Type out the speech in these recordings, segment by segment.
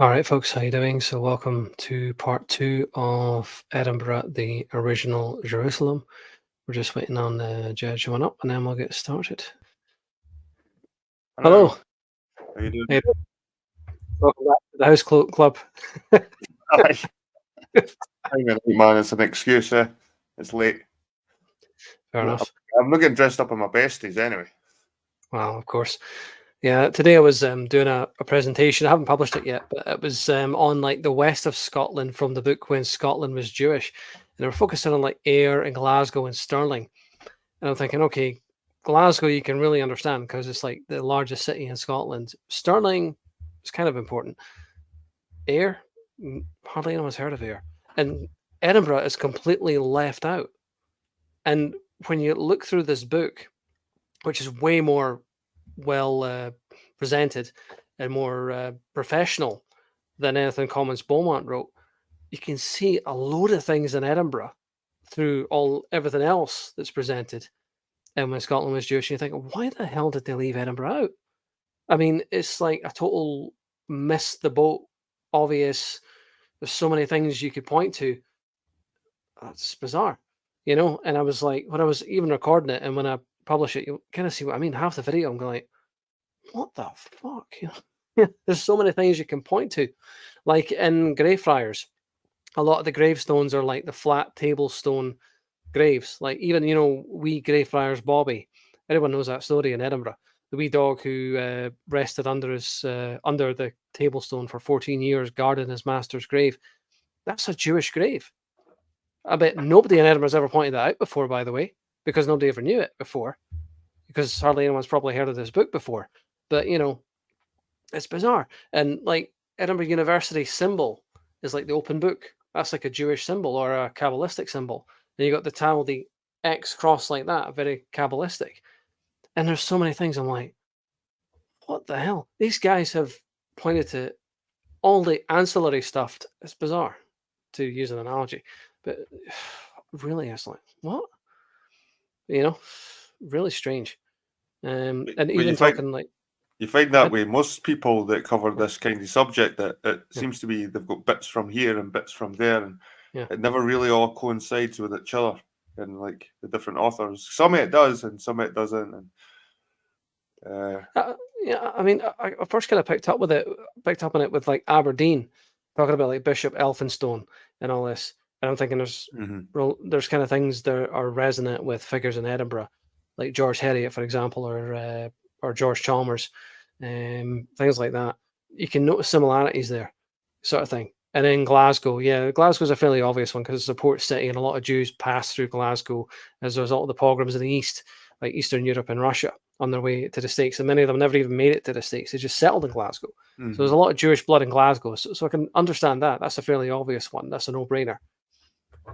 All right, folks, how you doing? So welcome to part two of Edinburgh, the original Jerusalem. We're just waiting on Jed showing up, and then we'll get started. Hello, Hello, how you doing? hey, welcome back to the House Club. Hi. Hang on, man, it's an excuse. It's late. Fair I'm enough. I'm not getting dressed up in my besties anyway. Well, of course. Yeah, today I was doing a presentation. I haven't published it yet, but it was on like the west of Scotland from the book When Scotland Was Jewish. And they were focusing on like Ayr and Glasgow and Stirling. And I'm thinking, okay, Glasgow you can really understand because it's like the largest city in Scotland. Stirling is kind of important. Ayr, hardly anyone's heard of Ayr. And Edinburgh is completely left out. And when you look through this book, which is way more well presented and more professional than anything Commons Beaumont wrote, you can see a load of things in Edinburgh through everything else that's presented. And when Scotland was Jewish, you think, why the hell did they leave Edinburgh out? I mean, it's like a total miss the boat, obvious. There's so many things you could point to. It's bizarre, And I was like, when I was even recording it and when I publish it, you kind of see what I mean. Half the video, I'm going like, what the fuck? There's so many things you can point to. Like in Greyfriars, a lot of the gravestones are like the flat table stone graves. Like even wee Greyfriars Bobby, everyone knows that story in Edinburgh. The wee dog who rested under the table stone for 14 years, guarding his master's grave. That's a Jewish grave. I bet nobody in Edinburgh's ever pointed that out before, by the way, because nobody ever knew it before, because hardly anyone's probably heard of this book before. But it's bizarre. And like Edinburgh University symbol is like the open book. That's like a Jewish symbol or a Kabbalistic symbol. And you got the Tamil, the X cross like that, very Kabbalistic. And there's so many things I'm like, what the hell? These guys have pointed to all the ancillary stuff. It's bizarre to use an analogy, but really, it's like, what? Really strange. And But even talking like, you find that way most people that cover this kind of subject that it seems to be they've got bits from here and bits from there, and it never really all coincides with each other. And like the different authors, some of it does, and some of it doesn't. And yeah, I mean, I first kind of picked up on it with like Aberdeen, talking about like Bishop Elphinstone and all this. And I'm thinking there's kind of things that are resonant with figures in Edinburgh, like George Heriot, for example, or George Chalmers, things like that. You can notice similarities there, sort of thing. And in Glasgow, yeah, Glasgow's a fairly obvious one because it's a port city, and a lot of Jews pass through Glasgow as a result of the pogroms in the east, like Eastern Europe and Russia, on their way to the States. And many of them never even made it to the States. They just settled in Glasgow. So there's a lot of Jewish blood in Glasgow. So I can understand that. That's a fairly obvious one. That's a no-brainer.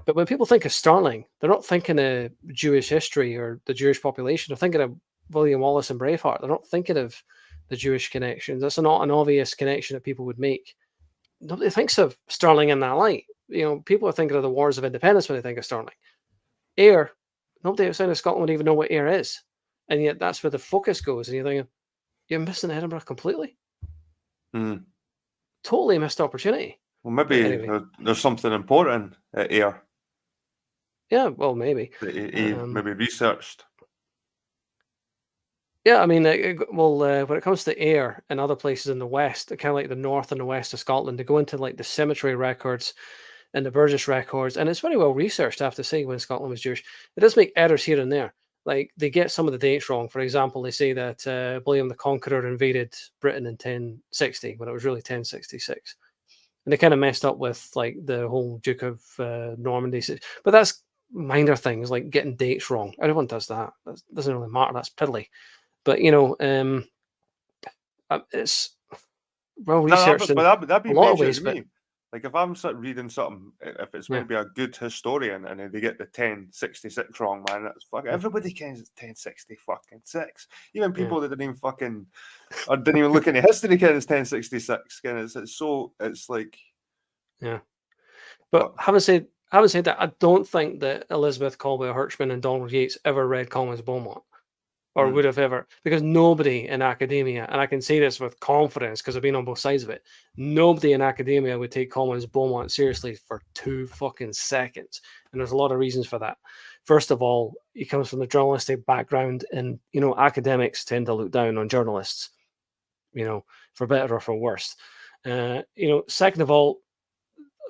But when people think of Stirling, they're not thinking of Jewish history or the Jewish population. They're thinking of William Wallace and Braveheart. They're not thinking of the Jewish connections. That's not an obvious connection that people would make. Nobody thinks of Stirling in that light. People are thinking of the Wars of Independence when they think of Stirling. Ayr, nobody outside of Scotland would even know what Ayr is. And yet that's where the focus goes. And you're thinking, you're missing Edinburgh completely. Totally missed opportunity. Well, maybe anyway. There's something important at Ayr. Yeah, well, maybe. Maybe researched. Yeah, I mean, when it comes to Ayr and other places in the west, kind of like the north and the west of Scotland, they go into like the cemetery records and the Burgess records, and it's very well researched, I have to say, when Scotland was Jewish. It does make errors here and there. Like, they get some of the dates wrong. For example, they say that William the Conqueror invaded Britain in 1060, when it was really 1066. And they kind of messed up with, like, the whole Duke of Normandy. But that's minor things, like getting dates wrong. Everyone does that. That doesn't really matter. That's piddly. But, it's well researched in that'd be a lot of major ways. to But me. Like if I'm reading something, if it's maybe a good historian and they get the 1066 wrong, man, that's fucking everybody kens it's 1066. Even people that didn't even fucking or didn't even look into history ken it's 1066. It's like But having said that, I don't think that Elizabeth Caldwell Hirschman and Donald Yates ever read Commons Beaumont. or would have ever, because nobody in academia, and I can say this with confidence because I've been on both sides of it, nobody in academia would take Collins Beaumont seriously for 2 fucking seconds. And there's a lot of reasons for that. First of all, he comes from the journalistic background, and, academics tend to look down on journalists, for better or for worse. Second of all,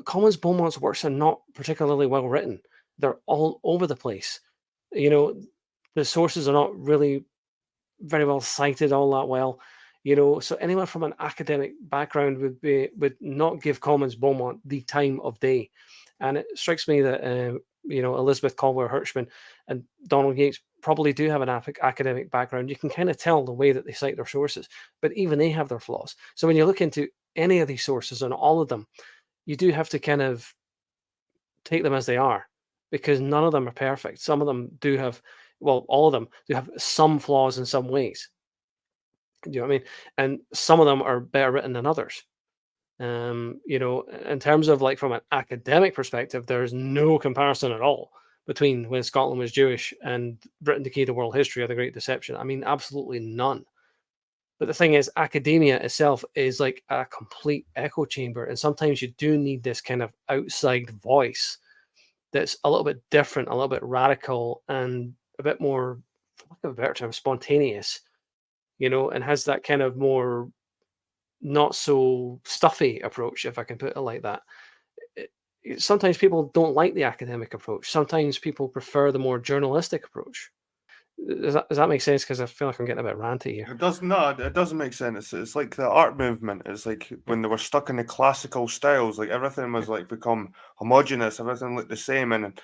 Collins Beaumont's works are not particularly well written. They're all over the place. The sources are not really very well cited all that well. So anyone from an academic background would not give Collins Beaumont the time of day. And it strikes me that Elizabeth Colbert Hirschman and Donald Yates probably do have an academic background. You can kind of tell the way that they cite their sources, but even they have their flaws. So when you look into any of these sources, and all of them, you do have to kind of take them as they are, because none of them are perfect. Some of them do have, well, all of them do have some flaws in some ways. Do you know what I mean? And some of them are better written than others. In terms of, like, from an academic perspective, there's no comparison at all between When Scotland Was Jewish and Britain, the Key to World History, or The Great Deception. I mean, absolutely none. But the thing is, academia itself is like a complete echo chamber. And sometimes you do need this kind of outside voice that's a little bit different, a little bit radical, and a bit more, for lack of a better term, spontaneous, and has that kind of more not so stuffy approach, if I can put it like that. Sometimes people don't like the academic approach. Sometimes people prefer the more journalistic approach. Does that make sense? Because I feel like I'm getting a bit ranty here. It doesn't make sense. It's like the art movement. It's like when they were stuck in the classical styles, like everything was like become homogenous, everything looked the same, and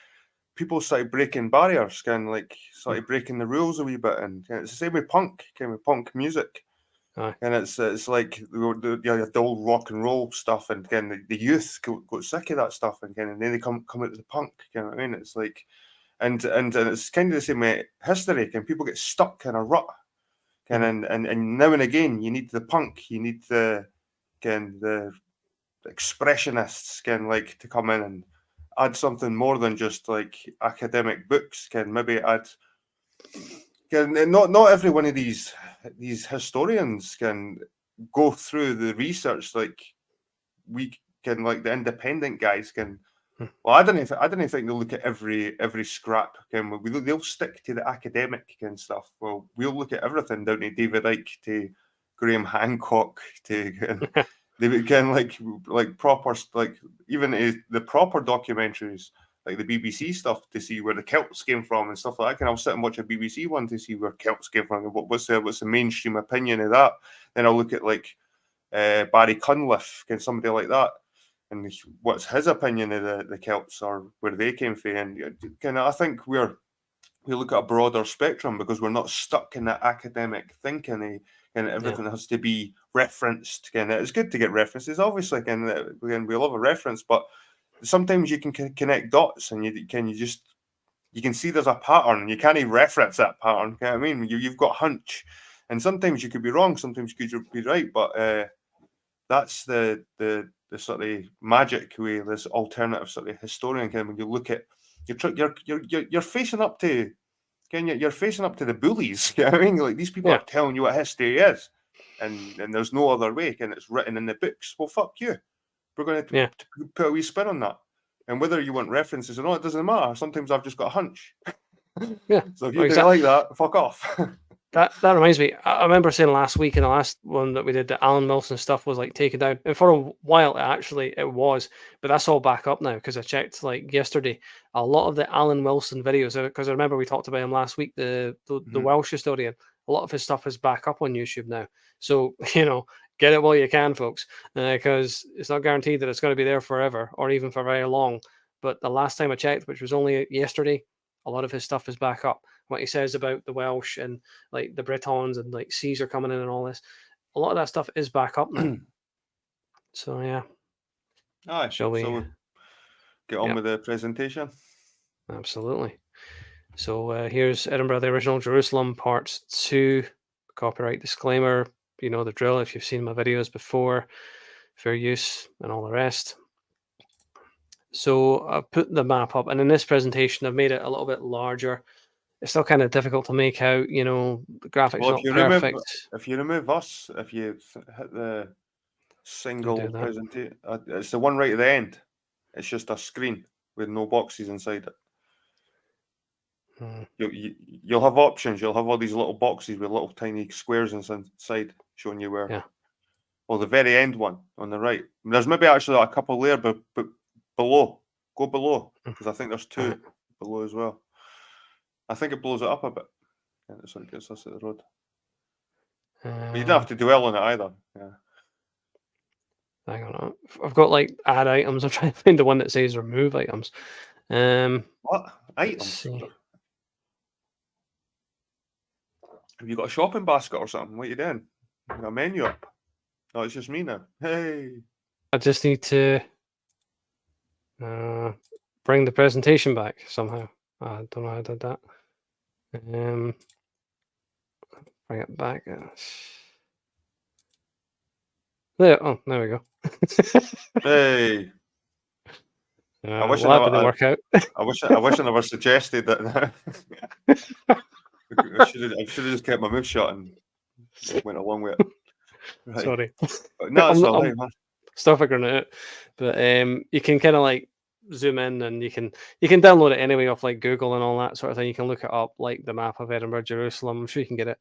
people started breaking barriers, kind of like started breaking the rules a wee bit. And it's the same with punk, kind of punk music. And it's like the old rock and roll stuff, and again the youth got sick of that stuff, and then they come out to the punk. You know what I mean? It's like, and it's kind of the same way history. Can people get stuck in a rut? And now and again, you need the punk, you need the expressionists, like to come in and add something more than just like academic books. Can maybe add. Not every one of these historians can go through the research like we can, like the independent guys can. Well, I don't even think they'll look at every scrap. They'll stick to the academic kind of stuff. Well, we'll look at everything down to David Icke to Graham Hancock to they can like proper, like even the proper documentaries like the BBC stuff to see where the Celts came from and stuff like that. I'll sit and watch a BBC one to see where Celts came from and what's the mainstream opinion of that. Then I'll look at like Barry Cunliffe, somebody like that, and what's his opinion of the Celts or where they came from. And I think we look at a broader spectrum because we're not stuck in that academic thinking and everything has to be referenced. And it's good to get references, obviously, and we love a reference, but sometimes you can connect dots and you can see there's a pattern. You can't even reference that pattern. You know what I mean? You've got hunch, and sometimes you could be wrong, sometimes you could be right, but that's the sort of magic with this alternative sort of historian. When you look at you're facing up to you're facing up to the bullies. You know what I mean? Like these people are telling you what history is, and there's no other way, and it's written in the books. Well, fuck you. We're going to put a wee spin on that, and whether you want references or not, it doesn't matter. Sometimes I've just got a hunch. So if you don't like that, fuck off. That reminds me, I remember saying last week in the last one that we did that Alan Wilson stuff was like taken down. And for a while, it was, but that's all back up now because I checked like yesterday. A lot of the Alan Wilson videos, because I remember we talked about him last week, the Welsh historian, a lot of his stuff is back up on YouTube now. So, get it while you can, folks, because it's not guaranteed that it's going to be there forever or even for very long. But the last time I checked, which was only yesterday, a lot of his stuff is back up. What he says about the Welsh and like the Britons and like Caesar coming in and all this, a lot of that stuff is back up now. So yeah. Aye. Shall we get on with the presentation? Absolutely. So here's Edinburgh, the Original Jerusalem, Part 2. Copyright disclaimer. You know the drill if you've seen my videos before. Fair use and all the rest. So I've put the map up, and in this presentation I've made it a little bit larger. it's still kind of difficult to make out. The graphics Well, not perfect. if you remove us, if you hit the I do single that. presentation, it's the one right at the end. It's just a screen with no boxes inside it. Hmm. You'll have options. You'll have all these little boxes with little tiny squares inside showing you where. Yeah. Well, the very end one on the right. There's maybe actually a couple there, but below. Go below, because I think there's two Right. below as well. I think it blows it up a bit. Yeah, it sort of gets us at the road. But you don't have to dwell on it either. Yeah. Hang on. I've got like add items. I'm trying to find the one that says remove items. What? Let's Items? see. Have you got a shopping basket or something? What are you doing? You got a menu up? Oh, it's just me now. Hey. I just need to bring the presentation back somehow. I don't know how I did that. Bring it back. There. Oh, there we go. Hey. I wish Well, that didn't work out. I wish I never suggested that. I should have just kept my mouth shut and went along with it. Right. Sorry. No, it's all right, man. Still figuring it out. But you can kind of like zoom in, and you can download it anyway off like Google and all that sort of thing. You can look it up, like the map of Edinburgh, Jerusalem. I'm sure you can get it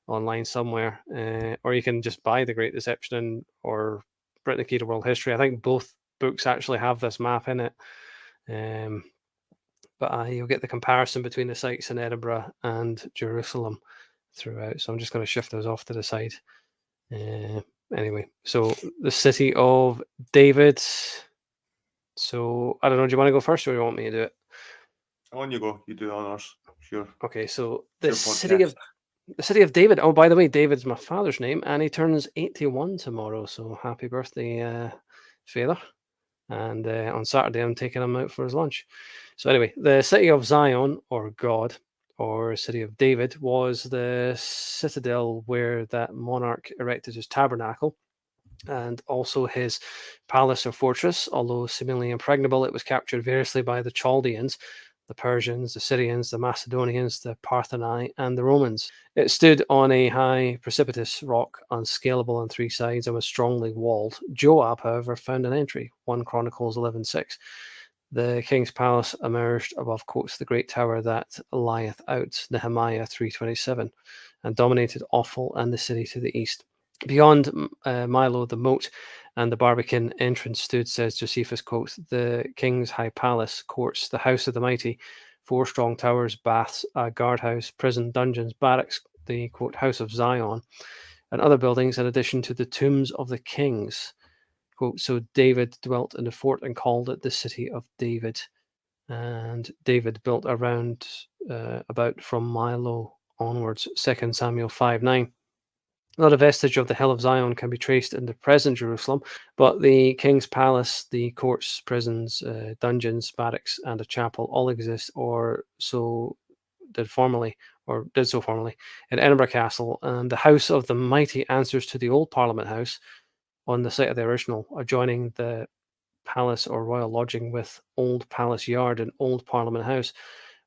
online somewhere, or you can just buy The Great Deception or Britain, the Key to World History. I think both books actually have this map in it. But you'll get the comparison between the sites in Edinburgh and Jerusalem throughout. So I'm just going to shift those off to the side. Anyway, so the city of David. So I don't know. Do you want to go first, or do you want me to do it? On you go. You do the honours. Sure. Okay. So the Sure, city of David. Oh, by the way, David's my father's name, and he turns 81 tomorrow. So happy birthday, father! And on Saturday, I'm taking him out for his lunch. So anyway, the city of Zion, or God, or city of David, was the citadel where that monarch erected his tabernacle, and also his palace or fortress. Although seemingly impregnable, it was captured variously by the Chaldeans, the Persians, the Syrians, the Macedonians, the Parthenai, and the Romans. It stood on a high, precipitous rock, unscalable on three sides, and was strongly walled. Joab, however, found an entry, 1 Chronicles 11:6. The king's palace emerged above, quotes, the great tower that lieth out, Nehemiah 3:27, and dominated Ophel and the city to the east. Beyond Milo, the moat and the Barbican entrance stood, says Josephus, quote, the king's high palace, courts, the house of the mighty, 4 strong towers, baths, a guardhouse, prison, dungeons, barracks, the, quote, house of Zion, and other buildings in addition to the tombs of the kings. Quote, so David dwelt in the fort and called it the city of David. And David built around about from Milo onwards, 2 Samuel 5:9. Not a vestige of the Hill of Zion can be traced in the present Jerusalem, but the king's palace, the courts, prisons, dungeons, barracks, and a chapel all exist, or so did formerly, in Edinburgh Castle. And the house of the mighty answers to the old Parliament House on the site of the original, adjoining the palace or royal lodging with Old Palace Yard and Old Parliament House,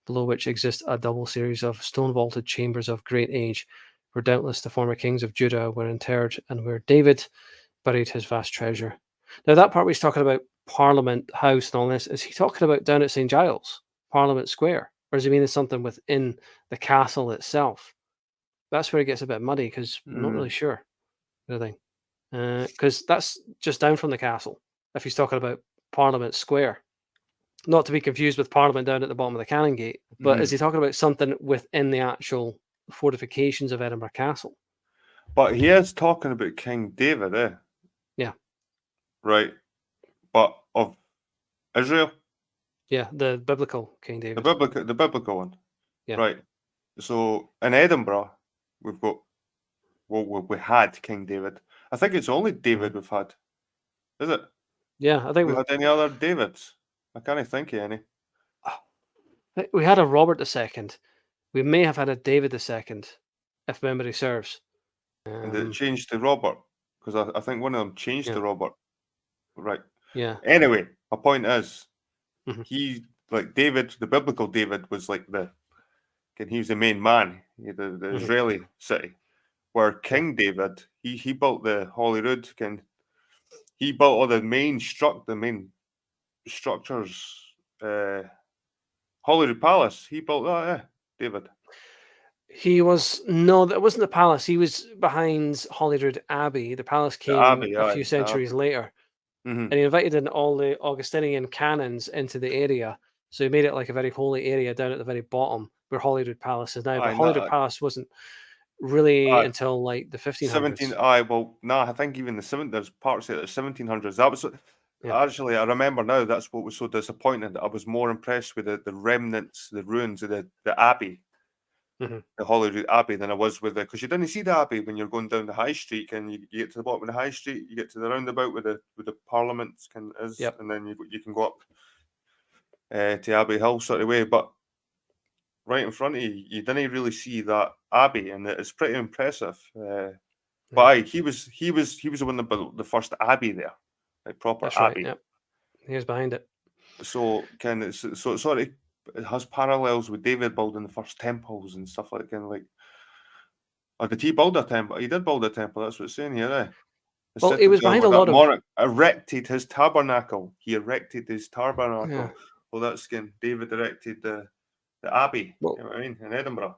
below which exists a double series of stone vaulted chambers of great age, where doubtless the former kings of Judah were interred, and where David buried his vast treasure. Now, that part where he's talking about Parliament House and all this, is he talking about down at St. Giles, Parliament Square? Or does he mean something within the castle itself? That's where it gets a bit muddy, because I'm not really sure. Because that's just down from the castle, if he's talking about Parliament Square. Not to be confused with Parliament down at the bottom of the Cowgate, but is he talking about something within the actual fortifications of Edinburgh Castle? But he is talking about King David, eh? Yeah. Right. But of Israel? Yeah, the biblical King David. The biblical one. Yeah. Right. So in Edinburgh, we've got, we had King David. I think it's only David we've had. Is it? Yeah, I think we had any other Davids? I can't think of any. We had a Robert II. We may have had a David II, if memory serves. And it changed to Robert, because I think one of them changed to Robert. Right. Yeah. Anyway, my point is, he, like David, the biblical David, was like the he was the main man, the Israeli city. Where King David, he built the Holyrood, he built all the main structures. Holyrood Palace, he built that, yeah, David. That wasn't the palace. He was behind Holyrood Abbey. The palace came a few centuries later. And he invited in all the Augustinian canons into the area. So he made it like a very holy area down at the very bottom where Holyrood Palace is now. But Holyrood Palace wasn't really until like the 1500s. I think even there's parts of it, the 1700s. That was actually, I remember now, that's what was so disappointing. I was more impressed with the remnants, the ruins of the Abbey, the Holyrood Abbey, than I was with because you didn't see the Abbey when you're going down the High Street, and you get to the bottom of the High Street, you get to the roundabout where the Parliament is, and then you can go up to Abbey Hill sort of way, but right in front of you, you didn't really see that Abbey, and it's pretty impressive. But he was the one that built the first Abbey there, like proper Abbey. Right, he was behind it. So it sort of has parallels with David building the first temples and stuff like that. Or did he build a temple? He did build a temple. That's what it's saying here, eh? Well, he was behind a lot of. Erected his tabernacle. He erected his tabernacle. Yeah. Well, that's David erected the Abbey. You know what I mean, in Edinburgh.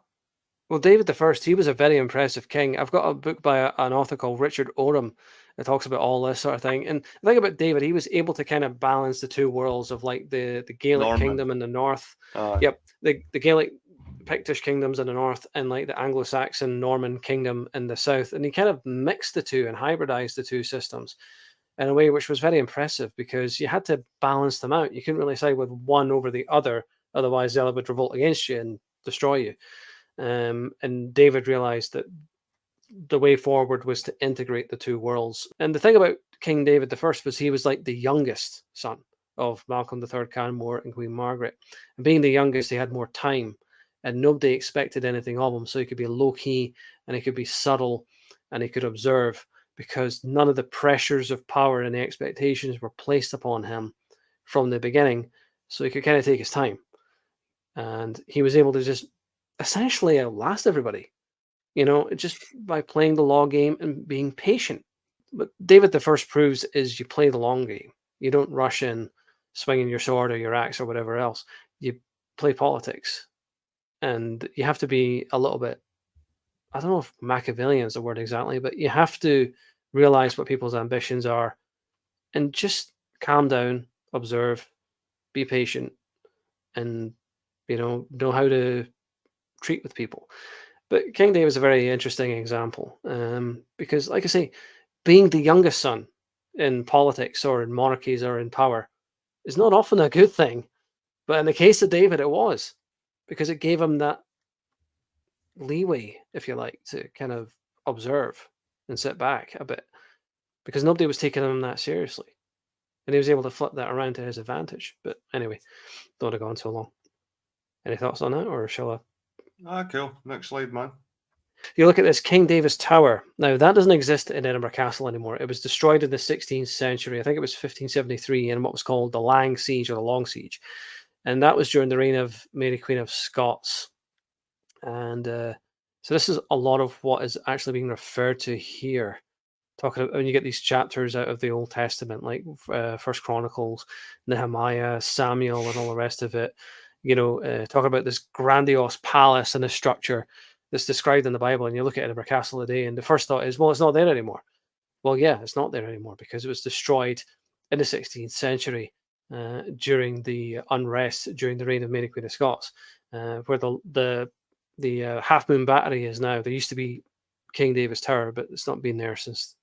Well, David I, he was a very impressive king. I've got a book by an author called Richard Oram that talks about all this sort of thing. And the thing about David, he was able to kind of balance the two worlds of like the Gaelic kingdom in the north. The Gaelic Pictish kingdoms in the north and like the Anglo-Saxon Norman kingdom in the south. And he kind of mixed the two and hybridized the two systems in a way which was very impressive because you had to balance them out. You couldn't really side with one over the other. Otherwise, the other would revolt against you and destroy you. And David realized that the way forward was to integrate the two worlds. And the thing about King David I was he was like the youngest son of Malcolm III Canmore and Queen Margaret. And being the youngest, he had more time and nobody expected anything of him. So he could be low-key and he could be subtle and he could observe because none of the pressures of power and the expectations were placed upon him from the beginning. So he could kind of take his time. And he was able to just essentially outlast everybody, just by playing the long game and being patient. But David I proves is you play the long game. You don't rush in swinging your sword or your axe or whatever else. You play politics. And you have to be a little bit, I don't know if Machiavellian is the word exactly, but you have to realize what people's ambitions are and just calm down, observe, be patient, and, know how to treat with people. But King David is a very interesting example because, like I say, being the youngest son in politics or in monarchies or in power is not often a good thing. But in the case of David, it was because it gave him that leeway, if you like, to kind of observe and sit back a bit because nobody was taking him that seriously. And he was able to flip that around to his advantage. But anyway, don't have gone so long. Any thoughts on that, or shall I? Cool. Next slide, man. You look at this King David's Tower. Now, that doesn't exist in Edinburgh Castle anymore. It was destroyed in the 16th century. I think it was 1573 in what was called the Lang Siege or the Long Siege. And that was during the reign of Mary Queen of Scots. And so this is a lot of what is actually being referred to here. Talking about when you get these chapters out of the Old Testament, like First Chronicles, Nehemiah, Samuel, and all the rest of it. Talking about this grandiose palace and a structure that's described in the Bible, and you look at Edinburgh Castle today, and the first thought is, well, it's not there anymore. Well, yeah, it's not there anymore because it was destroyed in the 16th century during the unrest during the reign of Mary Queen of Scots, where the Half Moon Battery is now. There used to be King David's Tower, but it's not been there since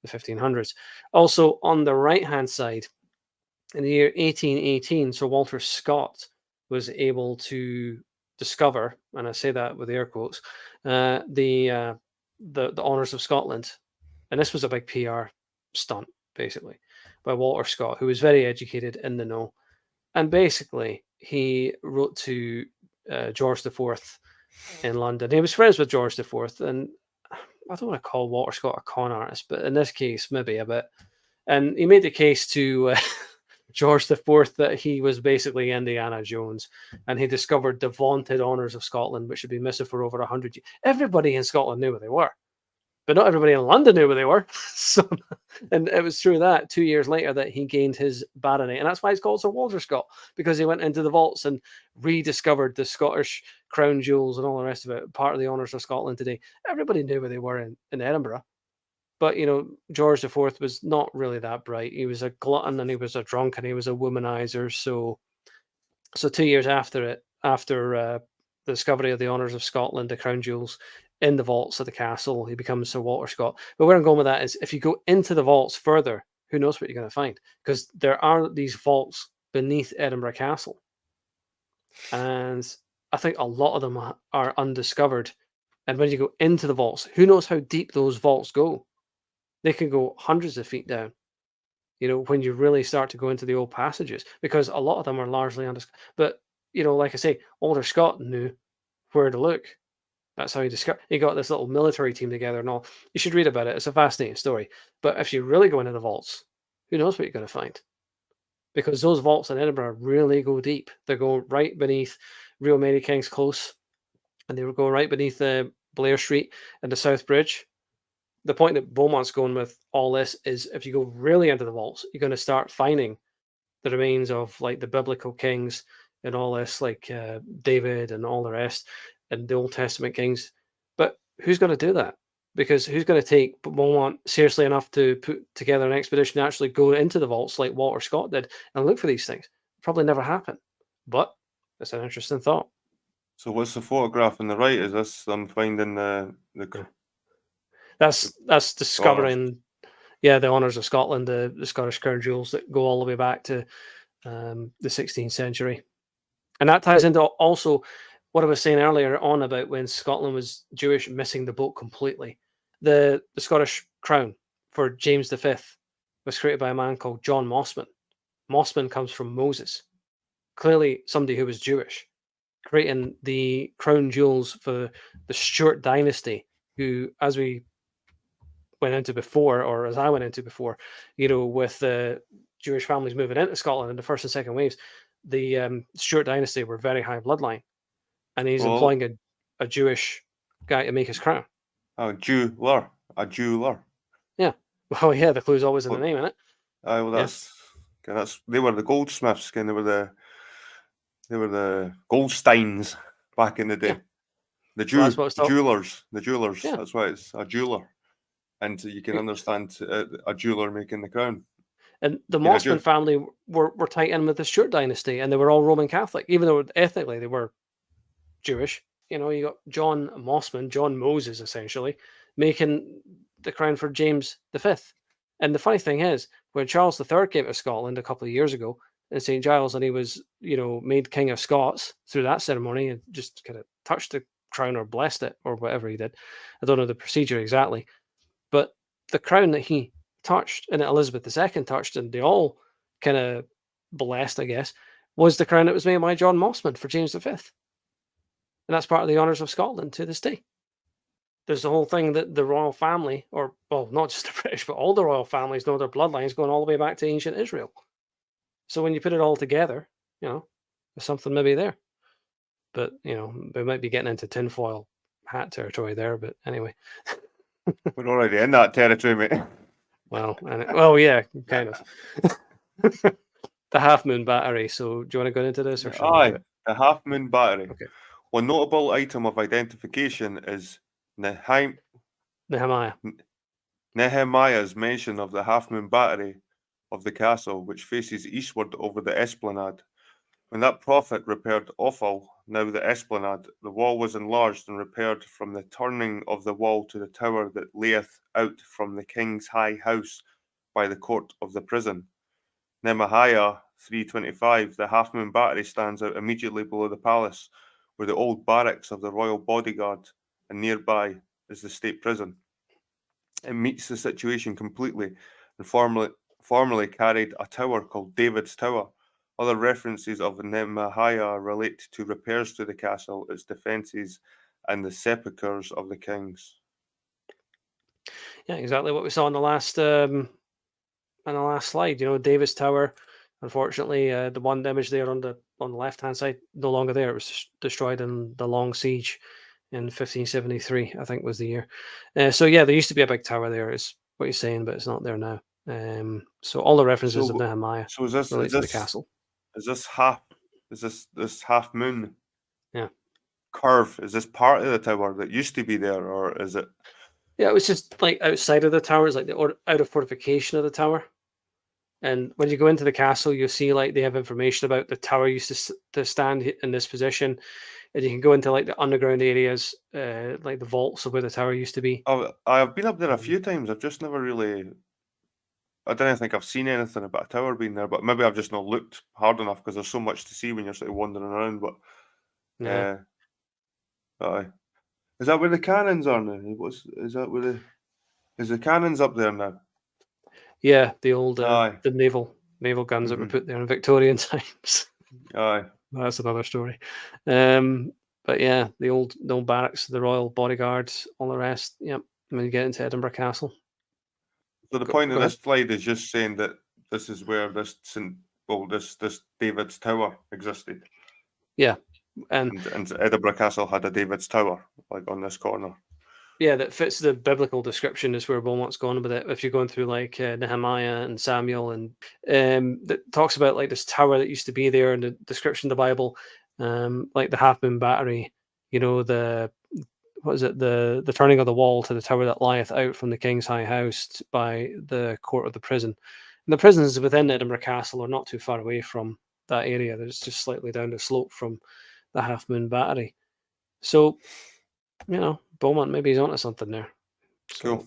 the 1500s. Also, on the right-hand side, in the year 1818, Sir Walter Scott was able to discover, and I say that with air quotes, the honours of Scotland. And this was a big PR stunt, basically, by Walter Scott, who was very educated in the know. And basically, he wrote to George IV in London. He was friends with George IV, and I don't want to call Walter Scott a con artist, but in this case, maybe a bit. And he made the case to George IV that he was basically Indiana Jones, and he discovered the vaunted honours of Scotland, which had been missing for over 100 years. Everybody in Scotland knew where they were, but not everybody in London knew where they were. So, and it was through that 2 years later that he gained his barony, and that's why he's called Sir Walter Scott, because he went into the vaults and rediscovered the Scottish crown jewels and all the rest of it, part of the honours of Scotland today. Everybody knew where they were in Edinburgh. But, George IV was not really that bright. He was a glutton and he was a drunk and he was a womanizer. So 2 years after the discovery of the honours of Scotland, the crown jewels in the vaults of the castle, he becomes Sir Walter Scott. But where I'm going with that is, if you go into the vaults further, who knows what you're going to find? Because there are these vaults beneath Edinburgh Castle. And I think a lot of them are undiscovered. And when you go into the vaults, who knows how deep those vaults go? They can go hundreds of feet down, when you really start to go into the old passages, because a lot of them are largely undiscovered. But, like I say, Walter Scott knew where to look. That's how he got this little military team together and all. You should read about it. It's a fascinating story. But if you really go into the vaults, who knows what you're going to find? Because those vaults in Edinburgh really go deep. They go right beneath Real Mary King's Close, and they will go right beneath Blair Street and the South Bridge. The point that Beaumont's going with all this is, if you go really into the vaults, you're going to start finding the remains of like the biblical kings and all this, like David and all the rest, and the Old Testament kings. But who's going to do that? Because who's going to take Beaumont seriously enough to put together an expedition to actually go into the vaults like Walter Scott did and look for these things? Probably never happen. But it's an interesting thought. So what's the photograph on the right? Is this them finding the That's discovering, the honours of Scotland, the Scottish crown jewels that go all the way back to the 16th century. And that ties into also what I was saying earlier on about when Scotland was Jewish, missing the boat completely. The Scottish crown for James V was created by a man called John Mossman. Mossman comes from Moses, clearly somebody who was Jewish, creating the crown jewels for the Stuart dynasty, who, as we went into before, or as I went into before, with the Jewish families moving into Scotland in the first and second waves, the Stuart dynasty were very high bloodline, and he's employing a Jewish guy to make his crown. A jeweler. Yeah. Well, yeah, the clue's always in the name, isn't it? Well, that's they were the goldsmiths, they were the Goldsteins back in the day. Yeah. Jewelers. Yeah. That's why it's a jeweler. And you can understand a jeweler making the crown. And the Mossman family were tied in with the Stuart dynasty, and they were all Roman Catholic, even though ethnically they were Jewish. You got John Mossman, John Moses, essentially, making the crown for James V. And the funny thing is, when Charles III came to Scotland a couple of years ago in St. Giles, and he was, made King of Scots through that ceremony, and just kind of touched the crown or blessed it or whatever he did. I don't know the procedure exactly. But the crown that he touched and that Elizabeth II touched, and they all kind of blessed, I guess, was the crown that was made by John Mossman for James V. And that's part of the honours of Scotland to this day. There's the whole thing that the royal family, or, well, not just the British, but all the royal families know their bloodlines going all the way back to ancient Israel. So when you put it all together, there's something maybe there. But, we might be getting into tinfoil hat territory there, but anyway. We're already in that territory, mate. Well, yeah, kind of. The Half Moon Battery. So, do you want to go into this, or the Half Moon Battery. Okay. One notable item of identification is Nehemiah's mention of the Half Moon Battery of the castle, which faces eastward over the esplanade. When that prophet repaired Ophel, now the esplanade, the wall was enlarged and repaired from the turning of the wall to the tower that layeth out from the king's high house by the court of the prison. Nehemiah 3:25, the Half Moon Battery stands out immediately below the palace, where the old barracks of the royal bodyguard, and nearby is the state prison. It meets the situation completely, and formerly carried a tower called David's Tower. Other references of Nehemiah relate to repairs to the castle, its defences, and the sepulchres of the kings. Yeah, exactly what we saw in the last slide. David's Tower, Unfortunately, the one image there on the left-hand side, no longer there. It was destroyed in the Long Siege in 1573, I think was the year. So yeah, there used to be a big tower there, is what he's saying, but it's not there now. So all the references of So, Nehemiah so is this is relate to the this castle. is this half is this half moon Yeah. curve? Is this part of the tower that used to be there, or is it? Yeah, it was just like outside of the tower, it's like the outer fortification of the tower. And when you go into the castle, you'll see like they have information about the tower used to stand in this position, and you can go into like the underground areas, like the vaults of where the tower used to be. I've been up there a Um, few times. I've just never really. I don't think I've seen anything about a tower being there, but maybe I've just not looked hard enough because there's so much to see when you're sort of wandering around. But yeah, uh, aye. Is that where the cannons are now? Is that where is the cannons up there now? yeah, the old Aye. the naval guns that were Mm-hmm. put there in Victorian times. Aye. That's another story. Um, but yeah, the old barracks, the royal bodyguards, all the rest. Yep. When you get into Edinburgh Castle, So the point of go ahead. this slide is just saying that this is where this David's Tower existed, Yeah, and and Edinburgh Castle had a David's Tower like on this corner. yeah, that fits the biblical description is where Beaumont's gone with it. If you're going through like Nehemiah and Samuel, and that talks about like this tower that used to be there in the description of the Bible, like the Half Moon Battery, the what is it, the turning of the wall to the tower that lieth out from the king's high house by the court of the prison. And the prisons within Edinburgh Castle are not too far away from that area. There's just slightly down the slope from the Half Moon Battery. So Beaumont maybe he's onto something there. Cool.